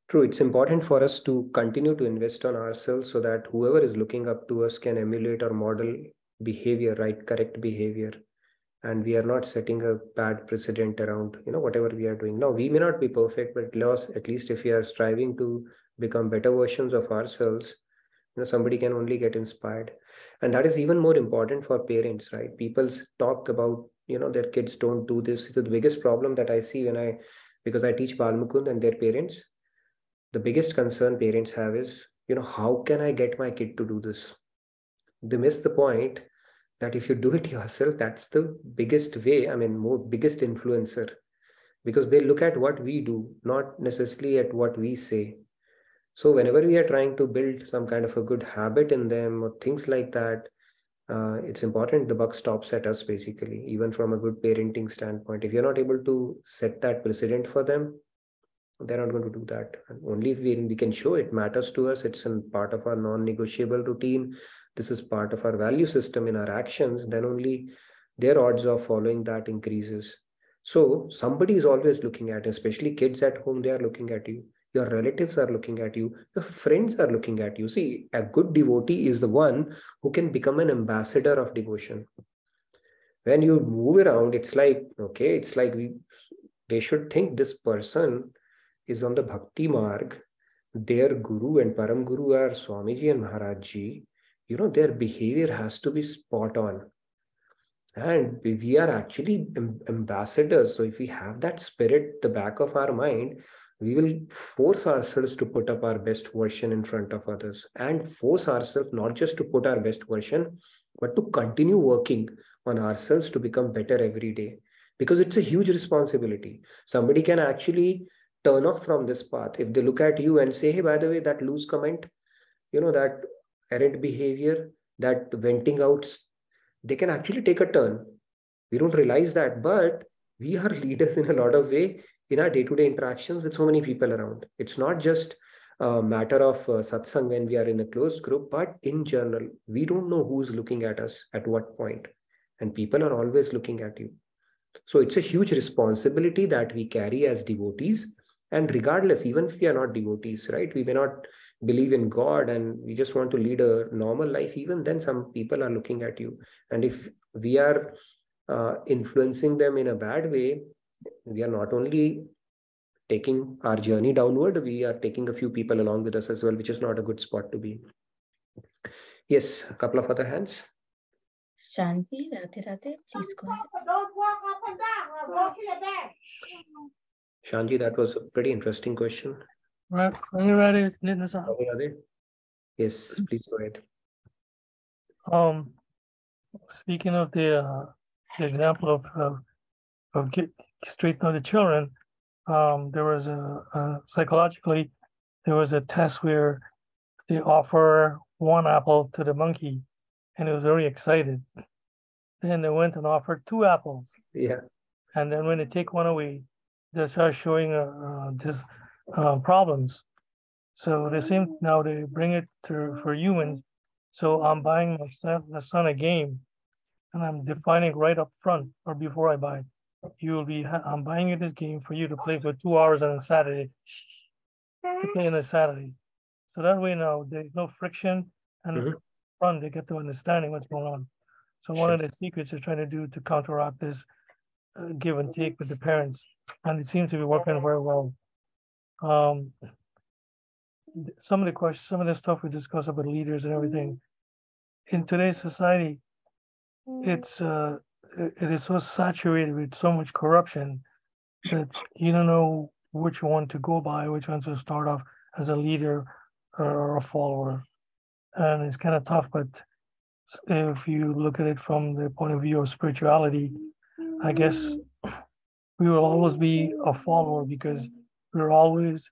True, it's important for us to continue to invest on ourselves so that whoever is looking up to us can emulate or model behavior, right, correct behavior. And we are not setting a bad precedent around, whatever we are doing. Now, we may not be perfect, but at least if we are striving to become better versions of ourselves, somebody can only get inspired. And that is even more important for parents, right? People talk about, their kids don't do this. The biggest problem that I see because I teach Balmukund and their parents, the biggest concern parents have is, how can I get my kid to do this? They miss the point that if you do it yourself, that's the biggest way, biggest influencer, because they look at what we do, not necessarily at what we say. So whenever we are trying to build some kind of a good habit in them or things like that, it's important the buck stops at us, basically, even from a good parenting standpoint. If you're not able to set that precedent for them, they're not going to do that. And only if we can show it matters to us, it's a part of our non-negotiable routine, this is part of our value system in our actions, then only their odds of following that increases. So somebody is always looking at, especially kids at home, they are looking at you. Your relatives are looking at you. Your friends are looking at you. See, a good devotee is the one who can become an ambassador of devotion. When you move around, it's like, okay, it's like they should think this person is on the Bhakti Marg. Their Guru and Param Guru are Swamiji and Maharajji. Their behavior has to be spot on. And we are actually ambassadors. So if we have that spirit, the back of our mind, we will force ourselves to put up our best version in front of others and force ourselves not just to put our best version, but to continue working on ourselves to become better every day. Because it's a huge responsibility. Somebody can actually turn off from this path if they look at you and say, hey, by the way, that loose comment, that errant behavior, that venting out, they can actually take a turn. We don't realize that, but we are leaders in a lot of way in our day-to-day interactions with so many people around. It's not just a matter of satsang when we are in a closed group, but in general, we don't know who's looking at us at what point, and people are always looking at you. So it's a huge responsibility that we carry as devotees. And regardless, even if we are not devotees, right, we may not believe in God and we just want to lead a normal life, even then some people are looking at you. And if we are influencing them in a bad way, we are not only taking our journey downward, we are taking a few people along with us as well, which is not a good spot to be. Yes, a couple of other hands. Shanti, Radhe Radhe, please go ahead. Don't walk up and down. I'll walk you back. Shanji, that was a pretty interesting question. Right, are you ready, Nitya? Yes, please go ahead. Speaking of the example of get straight to the children, there was a psychologically, there was a test where they offer one apple to the monkey and it was very excited. Then they went and offered 2 apples. Yeah. And then when they take one away, they start showing this problems. So the same, now they bring it for humans. So I'm buying my son a game and I'm defining right up front or before I buy it. I'm buying you this game for you to play for 2 hours on a Saturday. To play on a Saturday. So that way now there's no friction and front they get to understanding what's going on. So one of the secrets they're trying to do to counteract this give and take with the parents, and it seems to be working very well. Some of the questions, some of the stuff we discuss about leaders and everything in today's society, it is so saturated with so much corruption that you don't know which one to go by, which one to start off as a leader or a follower, and it's kind of tough. But if you look at it from the point of view of spirituality, I guess we will always be a follower because we're always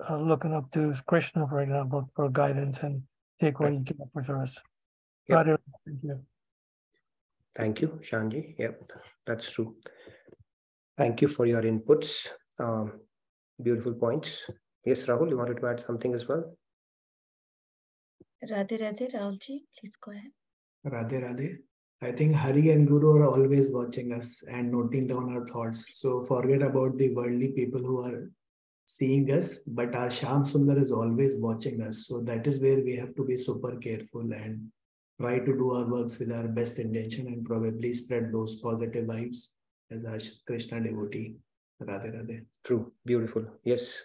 looking up to Krishna, for example, for guidance and take what he can offer to us. Yep. Thank you. Thank you, Shanji. Yep, that's true. Thank you for your inputs. Beautiful points. Yes, Rahul, you wanted to add something as well? Radhe Radhe, Rahulji, please go ahead. Radhe Radhe. I think Hari and Guru are always watching us and noting down our thoughts. So forget about the worldly people who are seeing us, but our Sham Sundar is always watching us. So that is where we have to be super careful and try to do our works with our best intention and probably spread those positive vibes as our Krishna devotee. Radhe Radhe. True. Beautiful. Yes.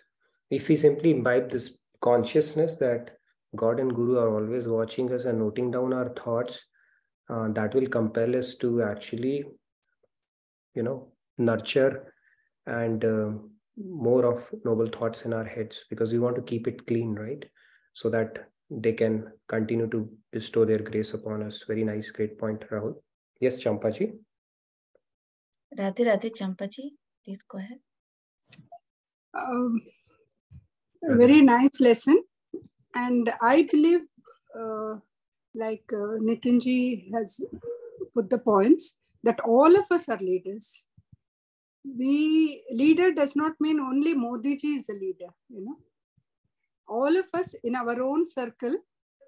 If we simply imbibe this consciousness that God and Guru are always watching us and noting down our thoughts, that will compel us to actually, nurture and more of noble thoughts in our heads, because we want to keep it clean, right? So that they can continue to bestow their grace upon us. Very nice, great point, Rahul. Yes, Champaji. Radhe Radhe, Champaji, please go ahead. A very nice lesson. And I believe, like Nitinji has put the points, that all of us are leaders. Leader does not mean only Modi ji is a leader, All of us in our own circle,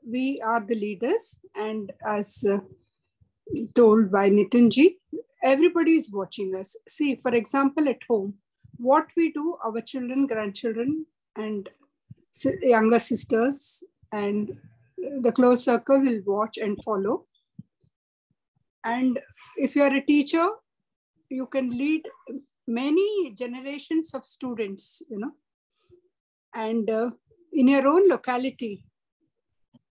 we are the leaders. And as told by Nitinji, everybody is watching us. See, for example, at home, what we do, our children, grandchildren, and younger sisters, and the close circle will watch and follow. And if you are a teacher, you can lead many generations of students, and in your own locality,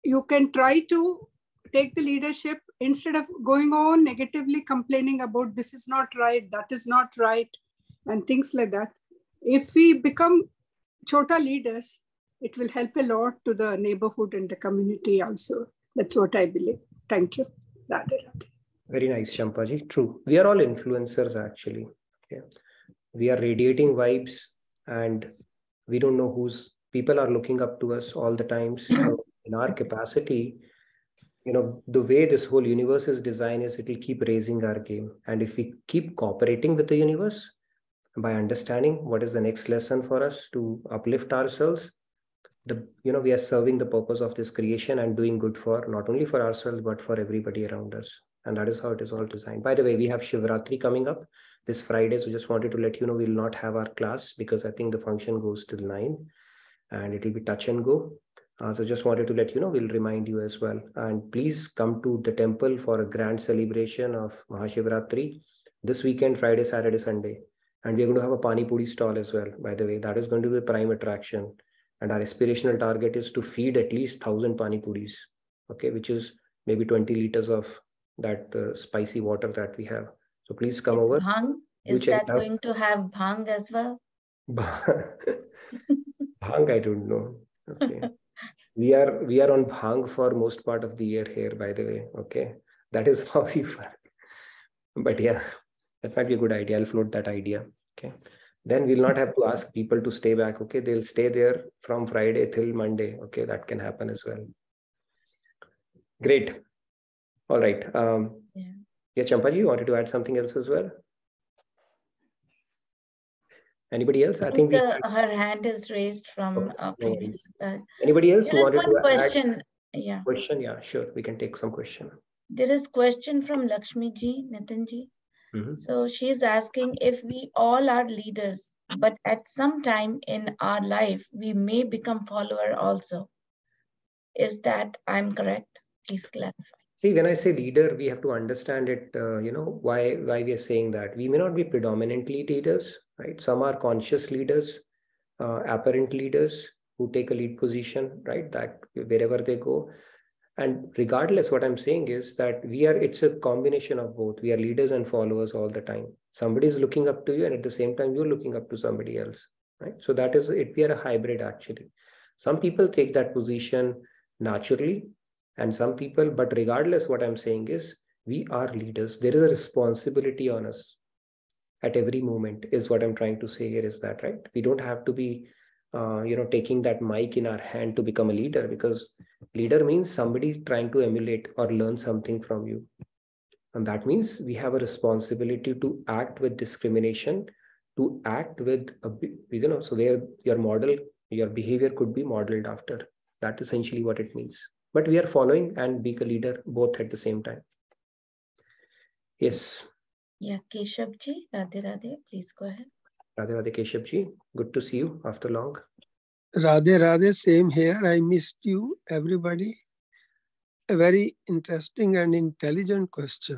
you can try to take the leadership instead of going on negatively complaining about this is not right, that is not right, and things like that. If we become chota leaders, it will help a lot to the neighborhood and the community also. That's what I believe. Thank you. Radhe Radhe. Very nice, Champaji. True. We are all influencers, actually. Okay. We are radiating vibes, and we don't know people are looking up to us all the times. So in our capacity, the way this whole universe is designed is it will keep raising our game. And if we keep cooperating with the universe by understanding what is the next lesson for us to uplift ourselves, we are serving the purpose of this creation and doing good for not only for ourselves, but for everybody around us. And that is how it is all designed. By the way, we have Shivratri coming up this Friday. So just wanted to let you know, we'll not have our class because I think the function goes till 9 and it will be touch and go. So just wanted to let you know, we'll remind you as well. And please come to the temple for a grand celebration of Mahashivratri this weekend, Friday, Saturday, Sunday. And we're going to have a Pani Puri stall as well, by the way. That is going to be a prime attraction. And our aspirational target is to feed at least 1,000 Pani Puris, okay, which is maybe 20 liters of that spicy water that we have. So please come over. Bhang? Is that going to have bhang as well? Bhang, I don't know. Okay. We are on bhang for most part of the year here, by the way. Okay. That is how we work. But yeah, that might be a good idea. I'll float that idea. Okay. then we'll not have to ask people to stay back. Okay, they'll stay there from Friday till Monday. Okay, that can happen as well. Great. All right. Yeah, Champaji, you wanted to add something else as well? Anybody else? I think her hand is raised from previous. Anybody else who There is wanted one to question. add? Yeah. Question? Yeah, sure. We can take some question. There is question from Lakshmi ji, Nitin ji. So she's asking if we all are leaders, but at some time in our life, we may become follower also. Is that I'm correct? Please clarify. See, when I say leader, we have to understand it, why we are saying that. We may not be predominantly leaders, right? Some are conscious leaders, apparent leaders who take a lead position, right? That wherever they go. And regardless, what I'm saying is that it's a combination of both. We are leaders and followers all the time. Somebody is looking up to you, and at the same time, you're looking up to somebody else, right? So that is it. We are a hybrid, actually. Some people take that position naturally, and some people, but regardless, what I'm saying is we are leaders. There is a responsibility on us at every moment, is what I'm trying to say here, is that, right? We don't have to be taking that mic in our hand to become a leader, because leader means somebody trying to emulate or learn something from you. And that means we have a responsibility to act with discrimination, to act with, so where your behavior could be modeled after. That's essentially what it means. But we are following and being a leader both at the same time. Yes. Yeah, Keshav ji, Radhe Radhe, please go ahead. Radhe Radhe, Keshav ji, good to see you after long. Radhe Radhe, same here. I missed you, everybody. A very interesting and intelligent question.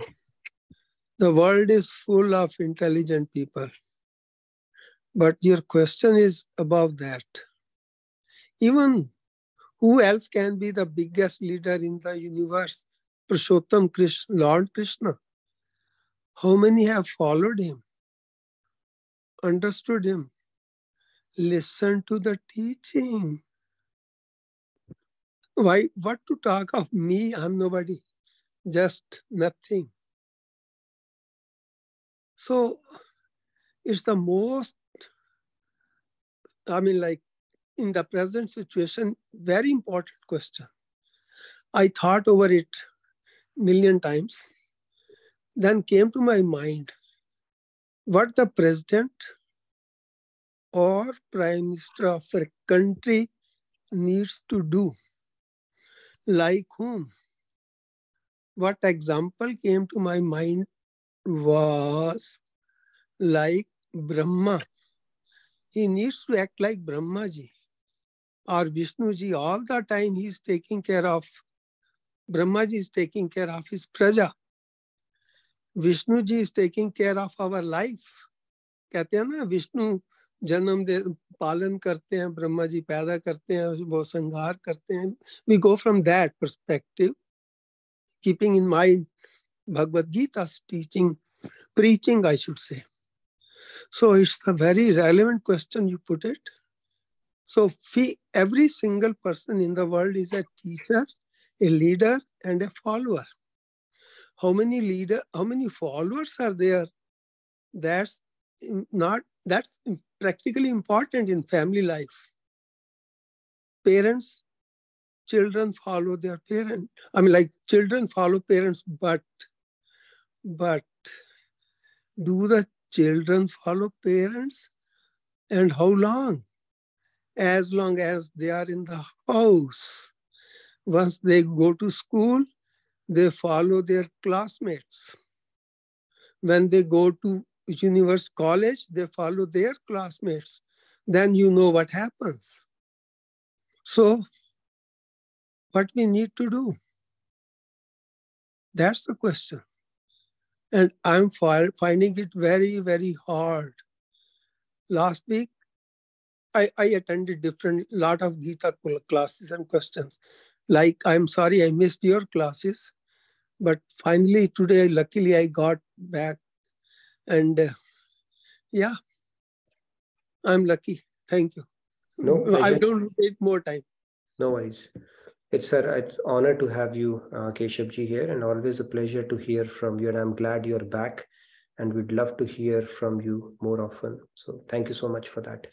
The world is full of intelligent people. But your question is about that. Even who else can be the biggest leader in the universe? Purushottam Krishna, Lord Krishna. How many have followed him, understood him, listened to the teaching? Why? What to talk of me? I'm nobody, just nothing. So it's the most, in the present situation, very important question. I thought over it a million times. Then came to my mind what the president or prime minister of a country needs to do. Like whom? What example came to my mind was like Brahma. He needs to act like Brahma ji or Vishnu ji. All the time he is taking care of, Brahma ji is taking care of his praja. Vishnu ji is taking care of our life. कहते हैं ना, विष्णु जन्म दे पालन करते हैं, ब्रह्मा जी पैदा करते हैं, वो संहार करते हैं. We go from that perspective, keeping in mind Bhagavad Gita's teaching, preaching, I should say. So it's a very relevant question you put it. So every single person in the world is a teacher, a leader, and a follower. How many followers are there? That's practically important in family life. Parents, children follow their parent. Children follow parents, but do the children follow parents? And how long? As long as they are in the house. Once they go to school, they follow their classmates. When they go to university, college, they follow their classmates. Then you know what happens. So, what we need to do? That's the question. And I'm finding it very, very hard. Last week, I attended lot of Gita classes and questions. I'm sorry I missed your classes, but finally today, luckily I got back, and yeah, I'm lucky. Thank you. No, I don't take more time. No worries. It's an honor to have you, Keshav ji, here, and always a pleasure to hear from you. And I'm glad you're back and we'd love to hear from you more often. So thank you so much for that.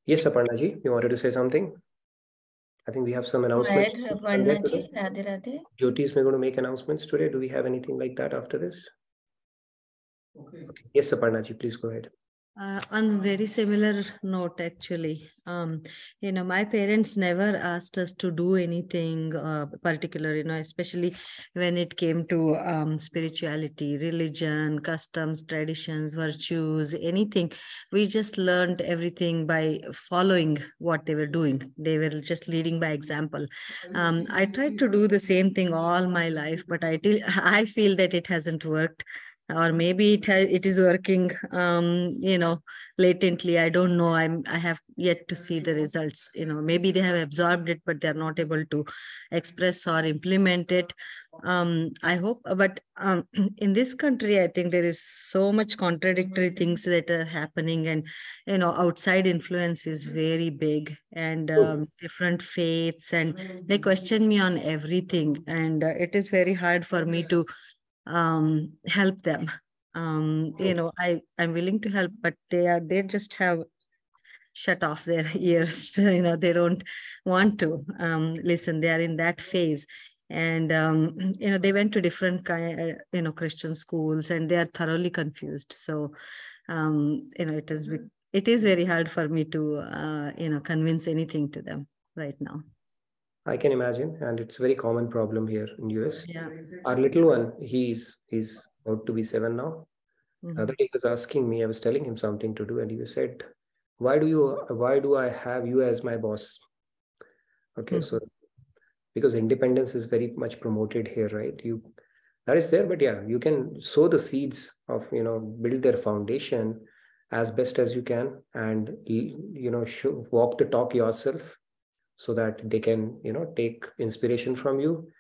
Yes, Aparna ji, you wanted to say something? I think we have some announcements. Go ahead, Aparna ji. Radhe Radhe. Jyoti is going to make announcements today. Do we have anything like that after this? Okay. Yes, Aparna ji, please go ahead. On very similar note, actually, my parents never asked us to do anything particular, especially when it came to spirituality, religion, customs, traditions, virtues, anything. We just learned everything by following what they were doing. They were just leading by example. I tried to do the same thing all my life, but I feel that it hasn't worked. Or maybe it is working, latently. I don't know. I have yet to see the results. Maybe they have absorbed it, but they're not able to express or implement it. I hope, but in this country, I think there is so much contradictory things that are happening, and outside influence is very big, and different faiths, and they question me on everything, and it is very hard for me to help them. I'm willing to help, but they just have shut off their ears. They don't want to listen. They are in that phase, and they went to different Christian schools, and they are thoroughly confused. So it is very hard for me to convince anything to them right now. I can imagine, and it's a very common problem here in US. Yeah. Our little one, he's about to be 7 now. Mhm. The other day he was asking me, I was telling him something to do, and he said, why do I have you as my boss? Okay, so because independence is very much promoted here, right? That is there, but yeah, you can sow the seeds of, build their foundation as best as you can, and walk the talk yourself, so that they can take inspiration from you,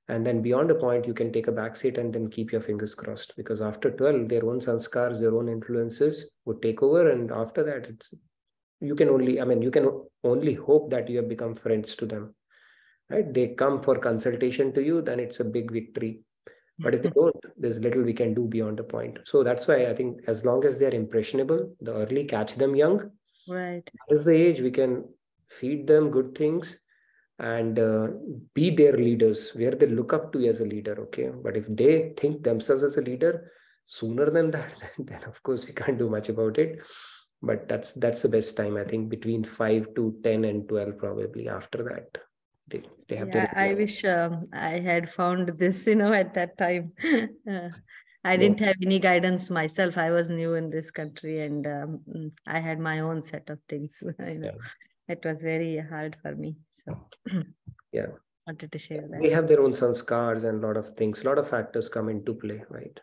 and then beyond a point you can take a backseat and then keep your fingers crossed, because after 12 their own sanskars, their own influences would take over, and after that you can only hope that you have become friends to them, right? They come for consultation to you, then it's a big victory. But if they don't, there's little we can do beyond a point. So that's why I think as long as they're impressionable, the early, catch them young. Right. As the age, we can feed them good things and be their leaders, where they look up to you as a leader. Okay, but if they think themselves as a leader sooner than that, then of course we can't do much about it. But that's the best time, I think, between 5 to 10 and 12. Probably after that they have their. I wish I had found this at that time. I didn't have any guidance myself. I was new in this country, and I had my own set of things. It was very hard for me. So yeah, wanted to share that. They have their own sanskars, and a lot of things, a lot of factors come into play, right?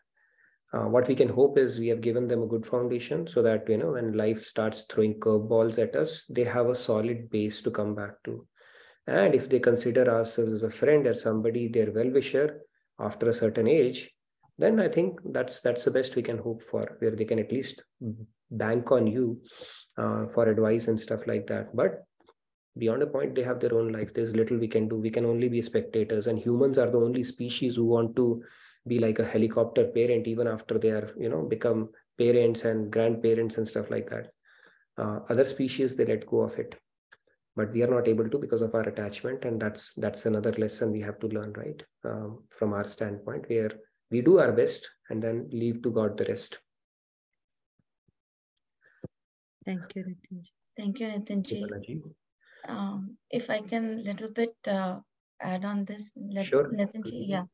What we can hope is we have given them a good foundation, so that when life starts throwing curveballs at us, they have a solid base to come back to. And if they consider ourselves as a friend or somebody, their well-wisher after a certain age, then I think that's the best we can hope for, where they can at least bank on you for advice and stuff like that. But beyond a point, they have their own life. There's little we can do. We can only be spectators, and humans are the only species who want to be like a helicopter parent even after they are become parents and grandparents and stuff like that. Other species, they let go of it, but we are not able to because of our attachment, and that's another lesson we have to learn, right? From our standpoint, where we do our best and then leave to God the rest. Thank you, Nitinji. Thank you, Nitinji. If I can little bit add on this, sure. Nitinji, yeah.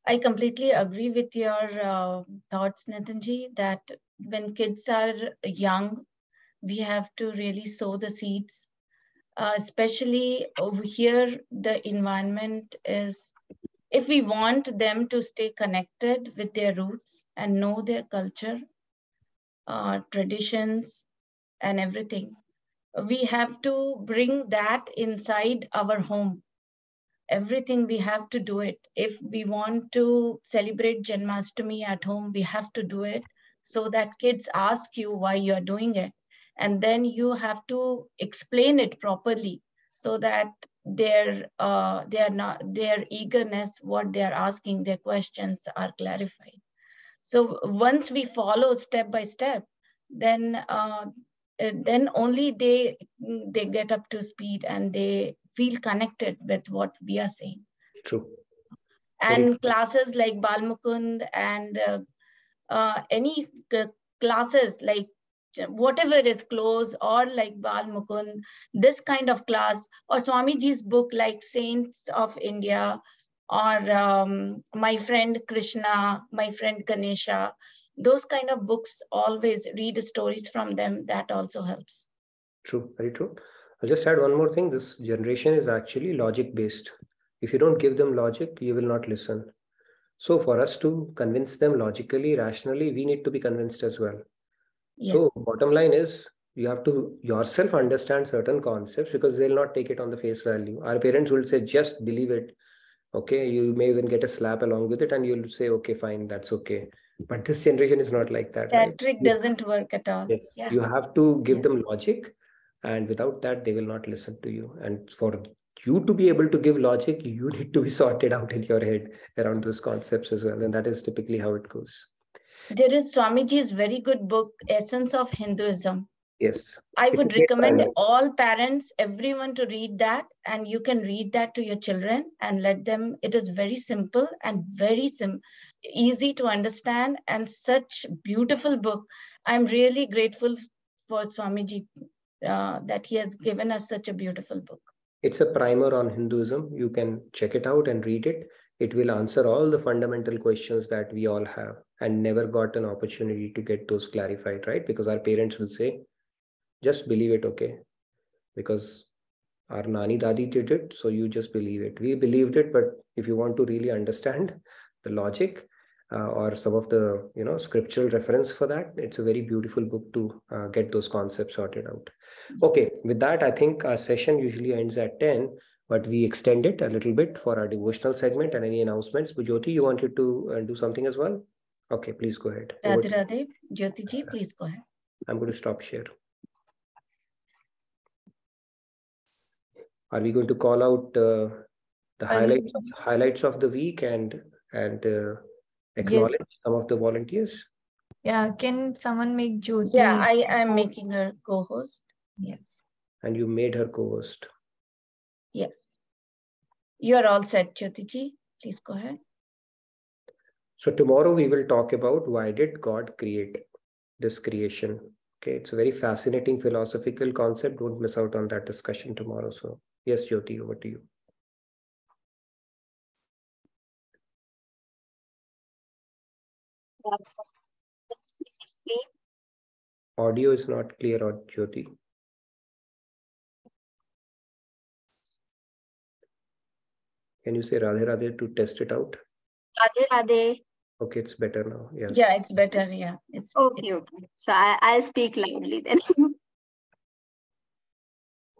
I completely agree with your thoughts, Nitinji, that when kids are young, we have to really sow the seeds. Especially over here, the environment is, if we want them to stay connected with their roots and know their culture, traditions, and everything, we have to bring that inside our home. Everything we have to do it. If we want to celebrate Janmashtami at home, we have to do it so that kids ask you why you're doing it. And then you have to explain it properly so that their eagerness, what they're asking, their questions are clarified. So once we follow step by step, then only they get up to speed and they feel connected with what we are saying. True. And classes like Balmukund and any classes like whatever is close, or like Balmukund, this kind of class, or Swamiji's book like Saints of India, or My Friend Krishna, My Friend Ganesha, those kind of books, always read stories from them. That also helps. True, very true. I'll just add one more thing. This generation is actually logic based. If you don't give them logic, you will not listen. So for us to convince them logically, rationally, we need to be convinced as well. Yes. So bottom line is, you have to yourself understand certain concepts, because they'll not take it on the face value. Our parents will say, just believe it. Okay, you may even get a slap along with it, and you'll say, okay, fine, that's okay. But this generation is not like that. That right? trick doesn't work at all. Yes, yeah. You have to give them logic, and without that, they will not listen to you. And for you to be able to give logic, you need to be sorted out in your head around those concepts as well. And that is typically how it goes. There is Swamiji's very good book, Essence of Hinduism. Yes. I would recommend all parents, everyone to read that, and you can read that to your children and let them. It is very simple and very easy to understand, and such beautiful book. I'm really grateful for Swamiji that he has given us such a beautiful book. It's a primer on Hinduism. You can check it out and read it. It will answer all the fundamental questions that we all have and never got an opportunity to get those clarified, right? Because our parents will say, just believe it, okay? Because our Nani Dadi did it, so you just believe it. We believed it, but if you want to really understand the logic or some of the scriptural reference for that, it's a very beautiful book to get those concepts sorted out. Okay, with that, I think our session usually ends at 10, but we extend it a little bit for our devotional segment and any announcements. But Jyoti, you wanted to do something as well? Okay, please go ahead. Radhe Radhe. Jyoti ji, please go ahead. I'm going to stop share. Are we going to call out the highlights of the week and acknowledge some of the volunteers? Yeah, can someone make Jyoti? Yeah, I am making her co-host. Yes. And you made her co-host. Yes. You are all set, Jyoti ji. Please go ahead. So tomorrow we will talk about why did God create this creation. Okay, it's a very fascinating philosophical concept. Don't miss out on that discussion tomorrow. So yes, Jyoti, over to you. Audio is not clear, Jyoti. Can you say Radhe Radhe to test it out? Radhe Radhe. Okay, it's better now. Yes. Yeah, it's better. Yeah, it's okay. Okay. So I'll speak loudly then.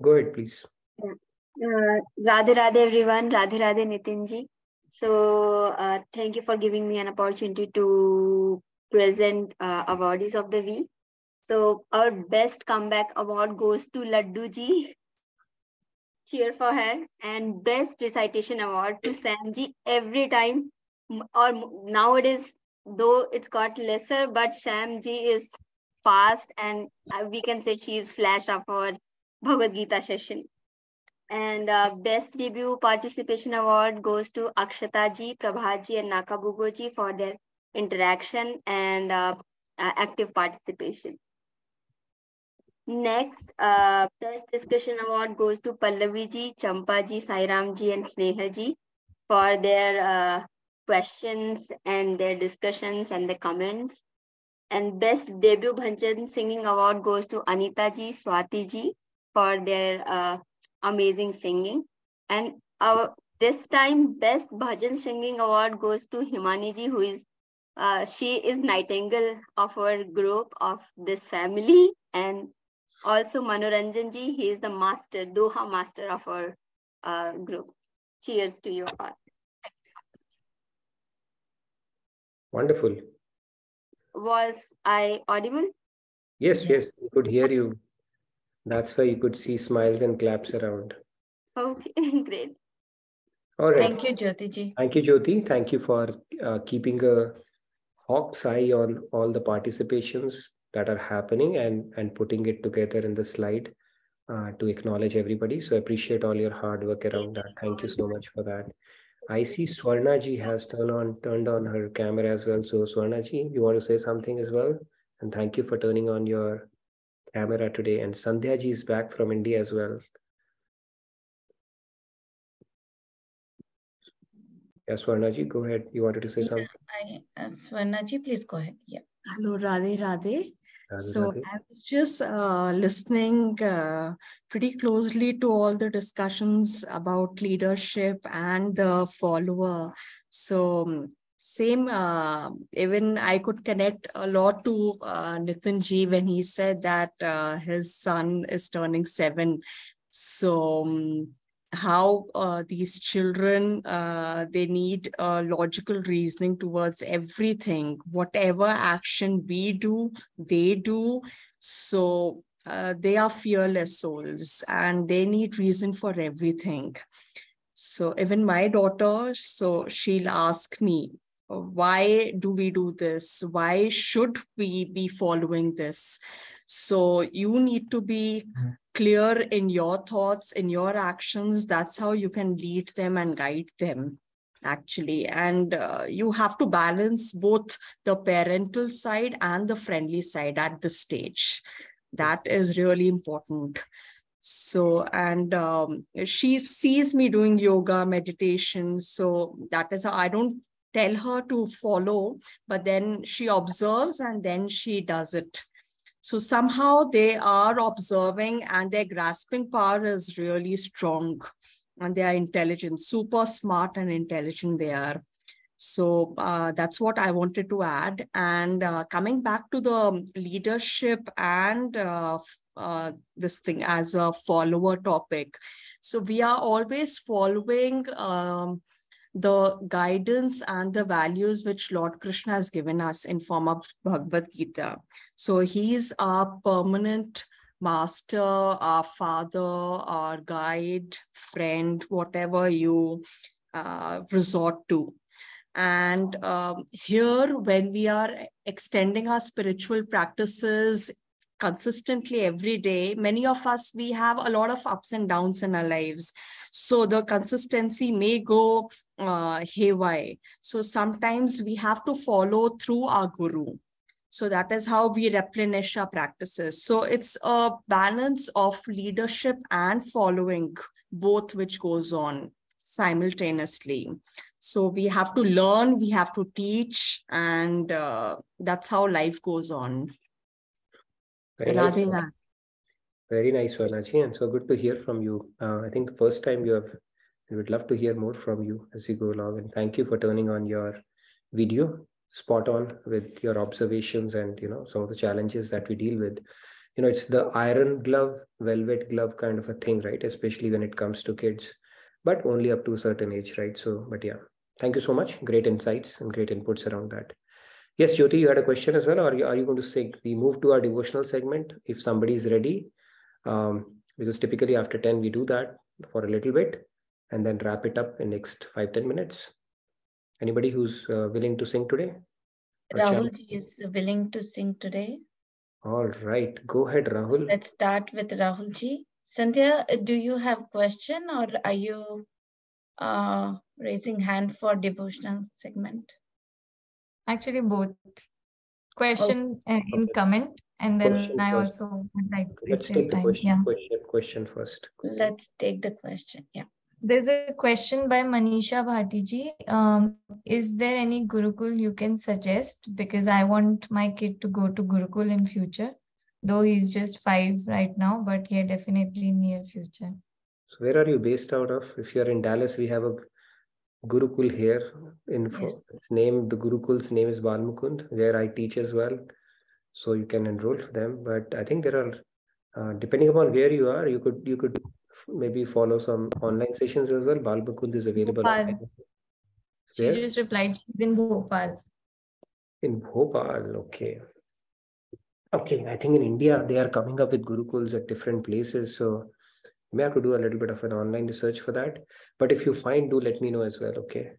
Go ahead, please. Radhe Radhe everyone. Radhe Radhe Nitin ji. So thank you for giving me an opportunity to present awardees of the week. So our best comeback award goes to Laddu ji. Cheer for her. And best recitation award to Sam ji. Every time, or nowadays, though it's got lesser, but Sam ji is fast, and we can say she is flash of our Bhagavad Gita session. And best debut participation award goes to Akshata ji, Prabhat ji, and Nakabugo ji for their interaction and active participation. Next, best discussion award goes to Pallavi ji, Champa ji, Sairam ji, and Sneha ji for their questions and their discussions and the comments. And best debut bhajan singing award goes to Anita ji, Swati ji for their amazing singing. And this time, best bhajan singing award goes to Himani ji, who is she is Nightingale of our group, of this family. And also Manoranjan ji, he is the master, Doha master of our group. Cheers to you all. Wonderful. Was I audible? Yes, yes, we could hear you. That's why you could see smiles and claps around. Okay, great. All right. Thank you, Jyoti ji. Thank you, Jyoti. Thank you for keeping a hawk's eye on all the participations that are happening and putting it together in the slide to acknowledge everybody. So I appreciate all your hard work around that. Thank you so much for that. I see Swarna ji has turned on her camera as well. So Swarna ji, you want to say something as well? And thank you for turning on your camera today. And Sandhya ji is back from India as well. Yes, Swarna ji, go ahead. You wanted to say something? Swarna ji, please go ahead. Yeah. Hello, Radhe Radhe. So Radhe. I was just listening pretty closely to all the discussions about leadership and the follower. So same, even I could connect a lot to Nitin ji when he said that his son is turning 7. So how these children, they need logical reasoning towards everything. Whatever action we do, they do. So they are fearless souls and they need reason for everything. So even my daughter, so she'll ask me, why do we do this? Why should we be following this? So you need to be clear in your thoughts, in your actions. That's how you can lead them and guide them, actually. And you have to balance both the parental side and the friendly side at this stage. That is really important. So, and she sees me doing yoga, meditation. So that is how I don't tell her to follow, but then she observes and then she does it. So somehow they are observing and their grasping power is really strong and they are intelligent, super smart and intelligent they are. So that's what I wanted to add. And coming back to the leadership and this thing as a follower topic. So we are always following the guidance and the values which Lord Krishna has given us in form of Bhagavad Gita. So he's our permanent master, our father, our guide, friend, whatever you resort to. And here, when we are extending our spiritual practices consistently every day, many of us, we have a lot of ups and downs in our lives. So the consistency may go haywire. So sometimes we have to follow through our guru. So that is how we replenish our practices. So it's a balance of leadership and following, both which goes on simultaneously. So we have to learn, we have to teach, and that's how life goes on. Very nice, Swarnaji, and so good to hear from you. I think the first time we would love to hear more from you as you go along. And thank you for turning on your video, spot on with your observations and, some of the challenges that we deal with. It's the iron glove, velvet glove kind of a thing, right? Especially when it comes to kids, but only up to a certain age, right? So, but yeah, thank you so much. Great insights and great inputs around that. Yes, Jyoti, you had a question as well, or are you going to say we move to our devotional segment if somebody is ready? Because typically after 10, we do that for a little bit and then wrap it up in next 5-10 minutes. Anybody who's willing to sing today? Rahul ji is willing to sing today. All right, go ahead, Rahul. Let's start with Rahul ji. Sandhya, do you have question or are you raising hand for devotional segment? Actually, both. Question in comment, and then question I first. Also would like to let's take the time. Question first. Let's take the question. Yeah. There's a question by Manisha Bhatiji. Is there any Gurukul you can suggest? Because I want my kid to go to Gurukul in future, though he's just 5 right now, but yeah, definitely near future. So where are you based out of? If you're in Dallas, we have a Gurukul here. Yes. The Gurukul's name is Balmukund, where I teach as well. So you can enroll for them. But I think there are, depending upon where you are, you could maybe follow some online sessions as well. Balmukund is available. She just replied, she's in Bhopal. In Bhopal, okay. Okay, I think in India, they are coming up with Gurukuls at different places. So you may have to do a little bit of an online research for that. But if you find, do let me know as well, okay?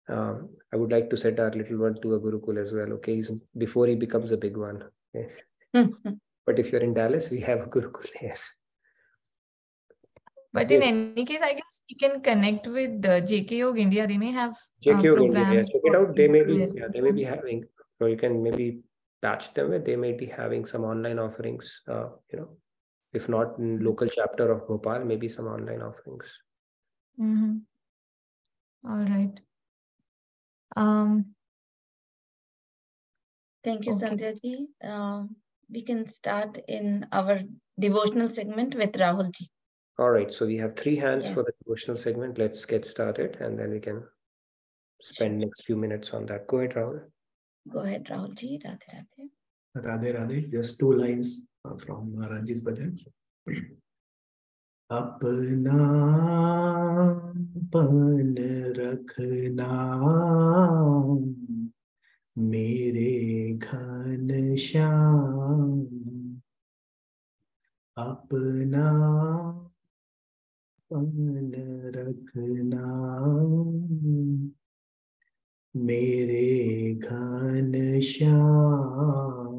I would like to send our little one to a Gurukul as well. Okay, before he becomes a big one. Okay? But if you're in Dallas, we have a Gurukul here. But in any case, I guess we can connect with JK Yog India. They may have JK India, programs. check it out. They may be having, or you can maybe patch them with. They may be having some online offerings. If not in local chapter of Bhopal, maybe some online offerings. All right. Thank you, Sandhya ji. We can start in our devotional segment with Rahul ji. All right, so we have 3 hands for the devotional segment. Let's get started, and then we can spend next few minutes on that. Go ahead, Rahul. Go ahead, Rahul ji. Radhe Radhe. Radhe Radhe. Just 2 lines from Ranji's bhajan. अपना पन रखना मेरे घन श्याम, अपना पन रखना मेरे घन श्याम,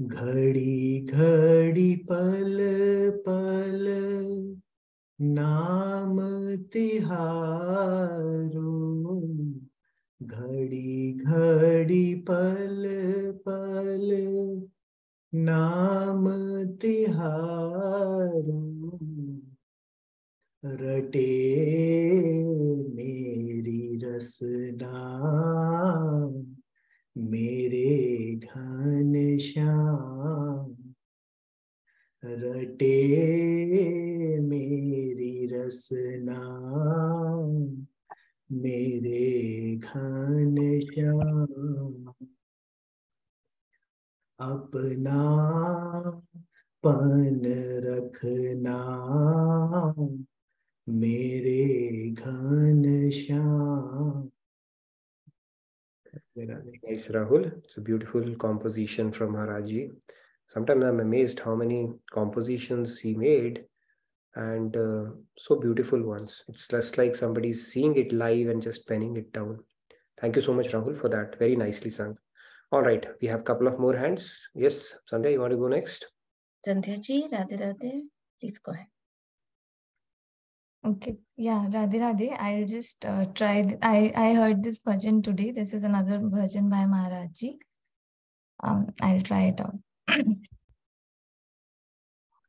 घड़ी घड़ी पल पल नाम तिहारो, घड़ी घड़ी पल पल नाम तिहारो, रटे मेरी रसना मेरे घन श्याम, रटे मेरी रसना मेरे घन श्याम, अपना पन रखना मेरे घन Shyam. Nice, Rahul. It's a beautiful composition from Maharaji. Sometimes I'm amazed how many compositions he made, and so beautiful ones. It's just like somebody's seeing it live and just penning it down. Thank you so much, Rahul, for that. Very nicely sung. All right, we have a couple of more hands. Yes, Sandhya, you want to go next? Sandhya ji, Radhe Radhe. Please go ahead. Okay, yeah, Radhe Radhe. I'll just try. I heard this bhajan today. This is another bhajan by Maharaji. I'll try it out.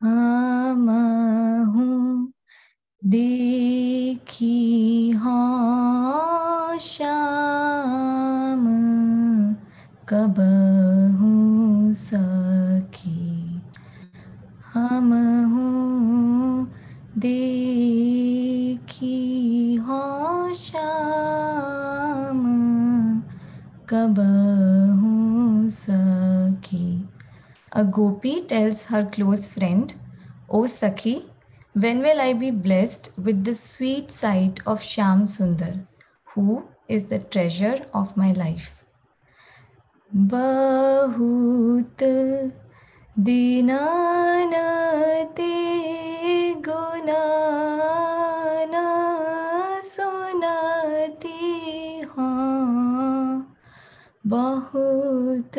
Amahum देखी हाँ श्याम कबहू सखी, हम हूँ देखी हाँ श्याम कबहू सखी. A gopi tells her close friend, "O Sakhi, when will I be blessed with the sweet sight of Shyam Sundar, who is the treasure of my life?" Bahut dinanate gunana sunati haan, bahut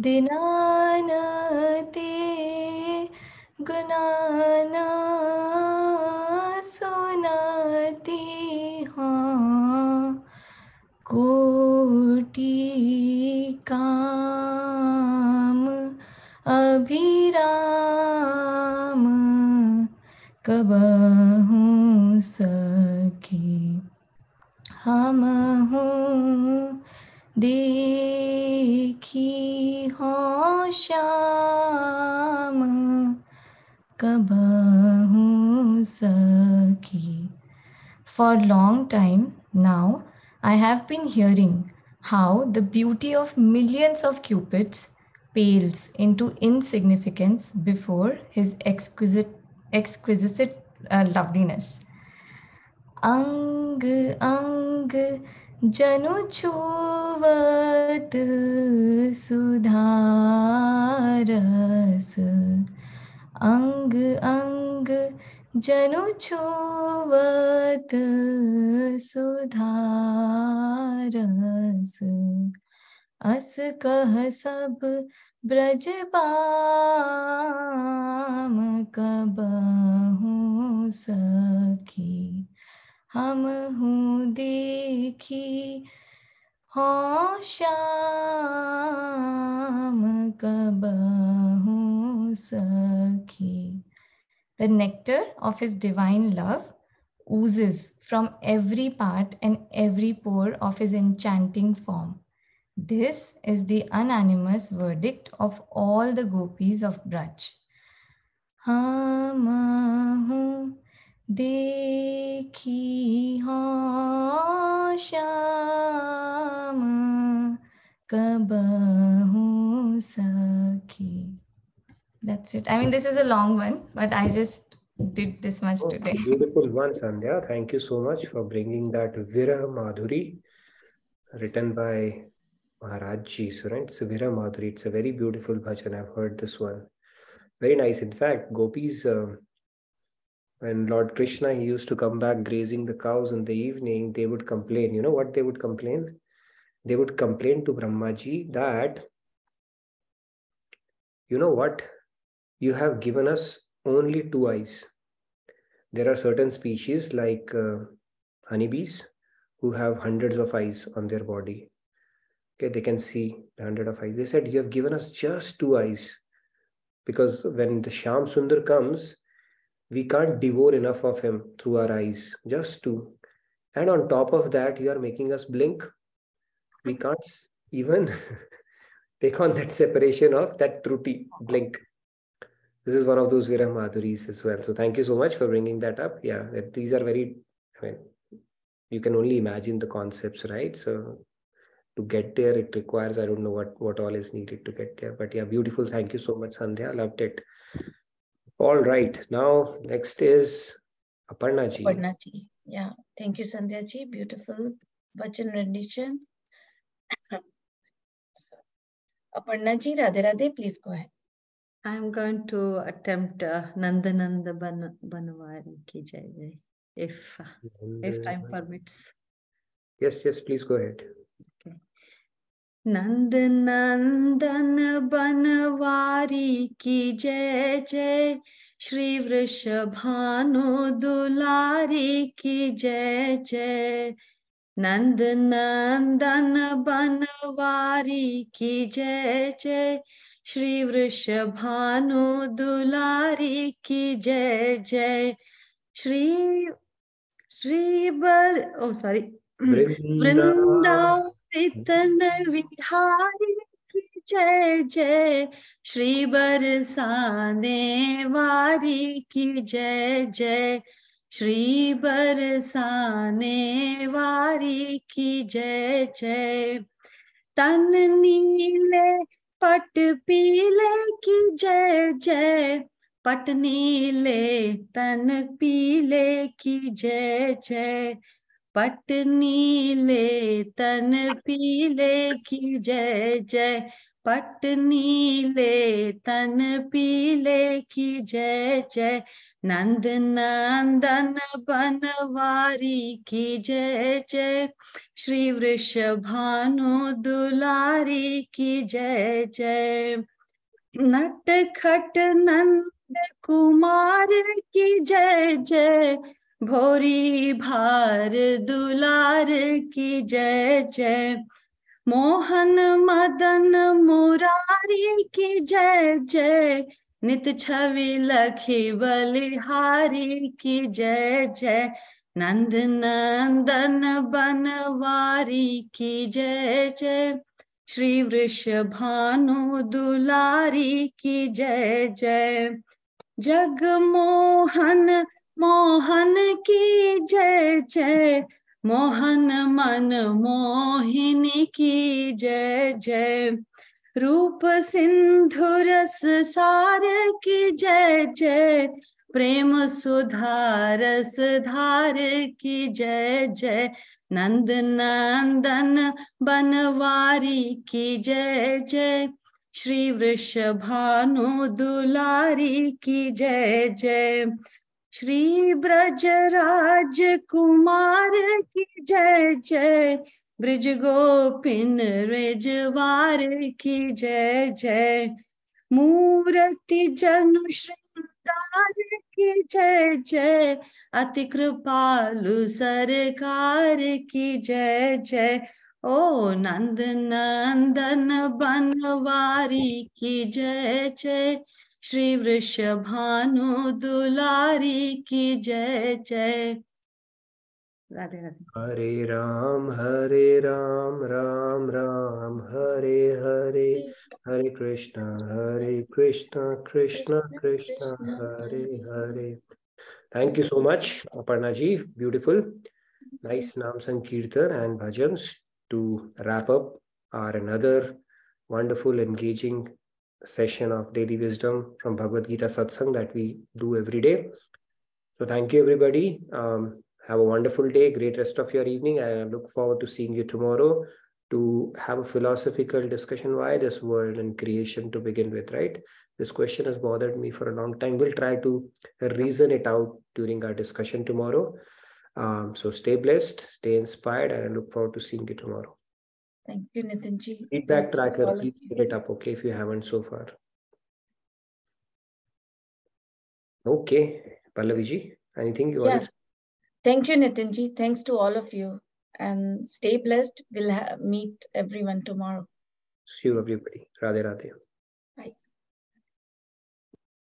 dinanate gunana sunati haan, koti kaam abhiram kabahun sakhi, हम हूँ देखी हाँ श्याम कबहू सखी. For long time now, I have been hearing how the beauty of millions of cupids pales into insignificance before his exquisite loveliness. अंग अंग जनु छुवत सुधारस, अंग अंग जनु छुवत सुधारस अस कह सब ब्रजबाम कबहु सखी हम हूँ देखी हो श्याम कबहु सखी. The nectar of his divine love oozes from every part and every pore of his enchanting form. This is the unanimous verdict of all the gopis of Braj. Hamahu dekhi ho sham kabahu sakhi. That's it. I mean, this is a long one, but I just did this much today. Beautiful one, Sandhya. Thank you so much for bringing that Vira Madhuri, written by Maharajji. So, right, it's Vira Madhuri. It's a very beautiful bhajan. I've heard this one. Very nice. In fact, gopis, when Lord Krishna, he used to come back grazing the cows in the evening, they would complain. You know what they would complain? They would complain to Brahmaji that, you know what? You have given us only 2 eyes. There are certain species like honeybees who have hundreds of eyes on their body. Okay, they can see 100 of eyes. They said, you have given us just 2 eyes. Because when the Shyam Sundar comes, we can't devour enough of him through our eyes. Just 2. And on top of that, you are making us blink. We can't even take on that separation of that truti, blink. This is one of those Vira Madhuris as well. So thank you so much for bringing that up. Yeah, these are very, I mean, you can only imagine the concepts, right? So to get there, it requires, I don't know what all is needed to get there. But yeah, beautiful. Thank you so much, Sandhya. Loved it. All right. Now, next is Aparna ji. Aparna ji. Yeah. Thank you, Sandhya ji. Beautiful bhajan rendition. Aparna ji, Radhe Radhe, please go ahead. I'm going to attempt Nanda Nanda Banavari ki jai jai, if time permits. Yes, please go ahead. Okay. Nanda Nanda Banavari ki jai jai, Shri Vrishabhanu Dulari ki jai jai. नंद नंदन बनवारी की जय जय, श्री वृषभानु दुलारी की जय जय, वृंदावितन विहारी की जय जय, श्री बरसाने वारी की जय जय, श्री बरसाने वारी की जय जय, तन नीले पट पीले की जय जय, पट नीले तन पीले की जय जय, पट नीले तन पीले की जय जय, पट नीले तन पीले की जय जय, नंद नंदन बनवारी की जय जय, श्री वृषभानु दुलारी की जय जय, नट खट नंद कुमार की जय जय, भोरी भार दुलार की जय जय, मोहन मदन मुरारी की जय जय, नित छवि लखी बलिहारी की जय जय, नंद नंदन बनवारी की जय जय, श्री वृषभानु दुलारी की जय जय, जगमोहन मोहन की जय जय, मोहन मन मोहिनी की जय जय, रूप सिंधु रस सार की जय जय, प्रेम सुधा रस धार की जय जय, नंद नंदन बनवारी की जय जय, श्री वृषभानु दुलारी की जय जय, श्री ब्रज राज कुमार की जय जय, ब्रज गोपिन रेजवार की जय जय, मूर्ति जनु श्रृंगार की जय जय, अति कृपालु सरकार की जय जय, ओ नंद नंदन बनवारी की जय जय, श्री वृषभानु दुलारी की जय जय। राधे राधे। हरे राम राम राम हरे हरे, हरे Krishna Krishna Krishna Hare Hare. Thank you so much, Aparna ji. Beautiful. Nice Nam Sankirtan and bhajans to wrap up our another wonderful, engaging session of daily wisdom from Bhagavad Gita Satsang that we do every day. So thank you, everybody. Have a wonderful day, great rest of your evening. I look forward to seeing you tomorrow to have a philosophical discussion. Why this world and creation to begin with, right? This question has bothered me for a long time. We'll try to reason it out during our discussion tomorrow. So stay blessed, stay inspired, and I look forward to seeing you tomorrow. Thank you, Nitinji. Feedback tracker, please fill it up, okay, if you haven't so far. Okay, Pallaviji, anything you want to say? Thank you, Nitinji. Thanks to all of you. And stay blessed. We'll meet everyone tomorrow. See you, everybody. Radhe Radhe. Bye.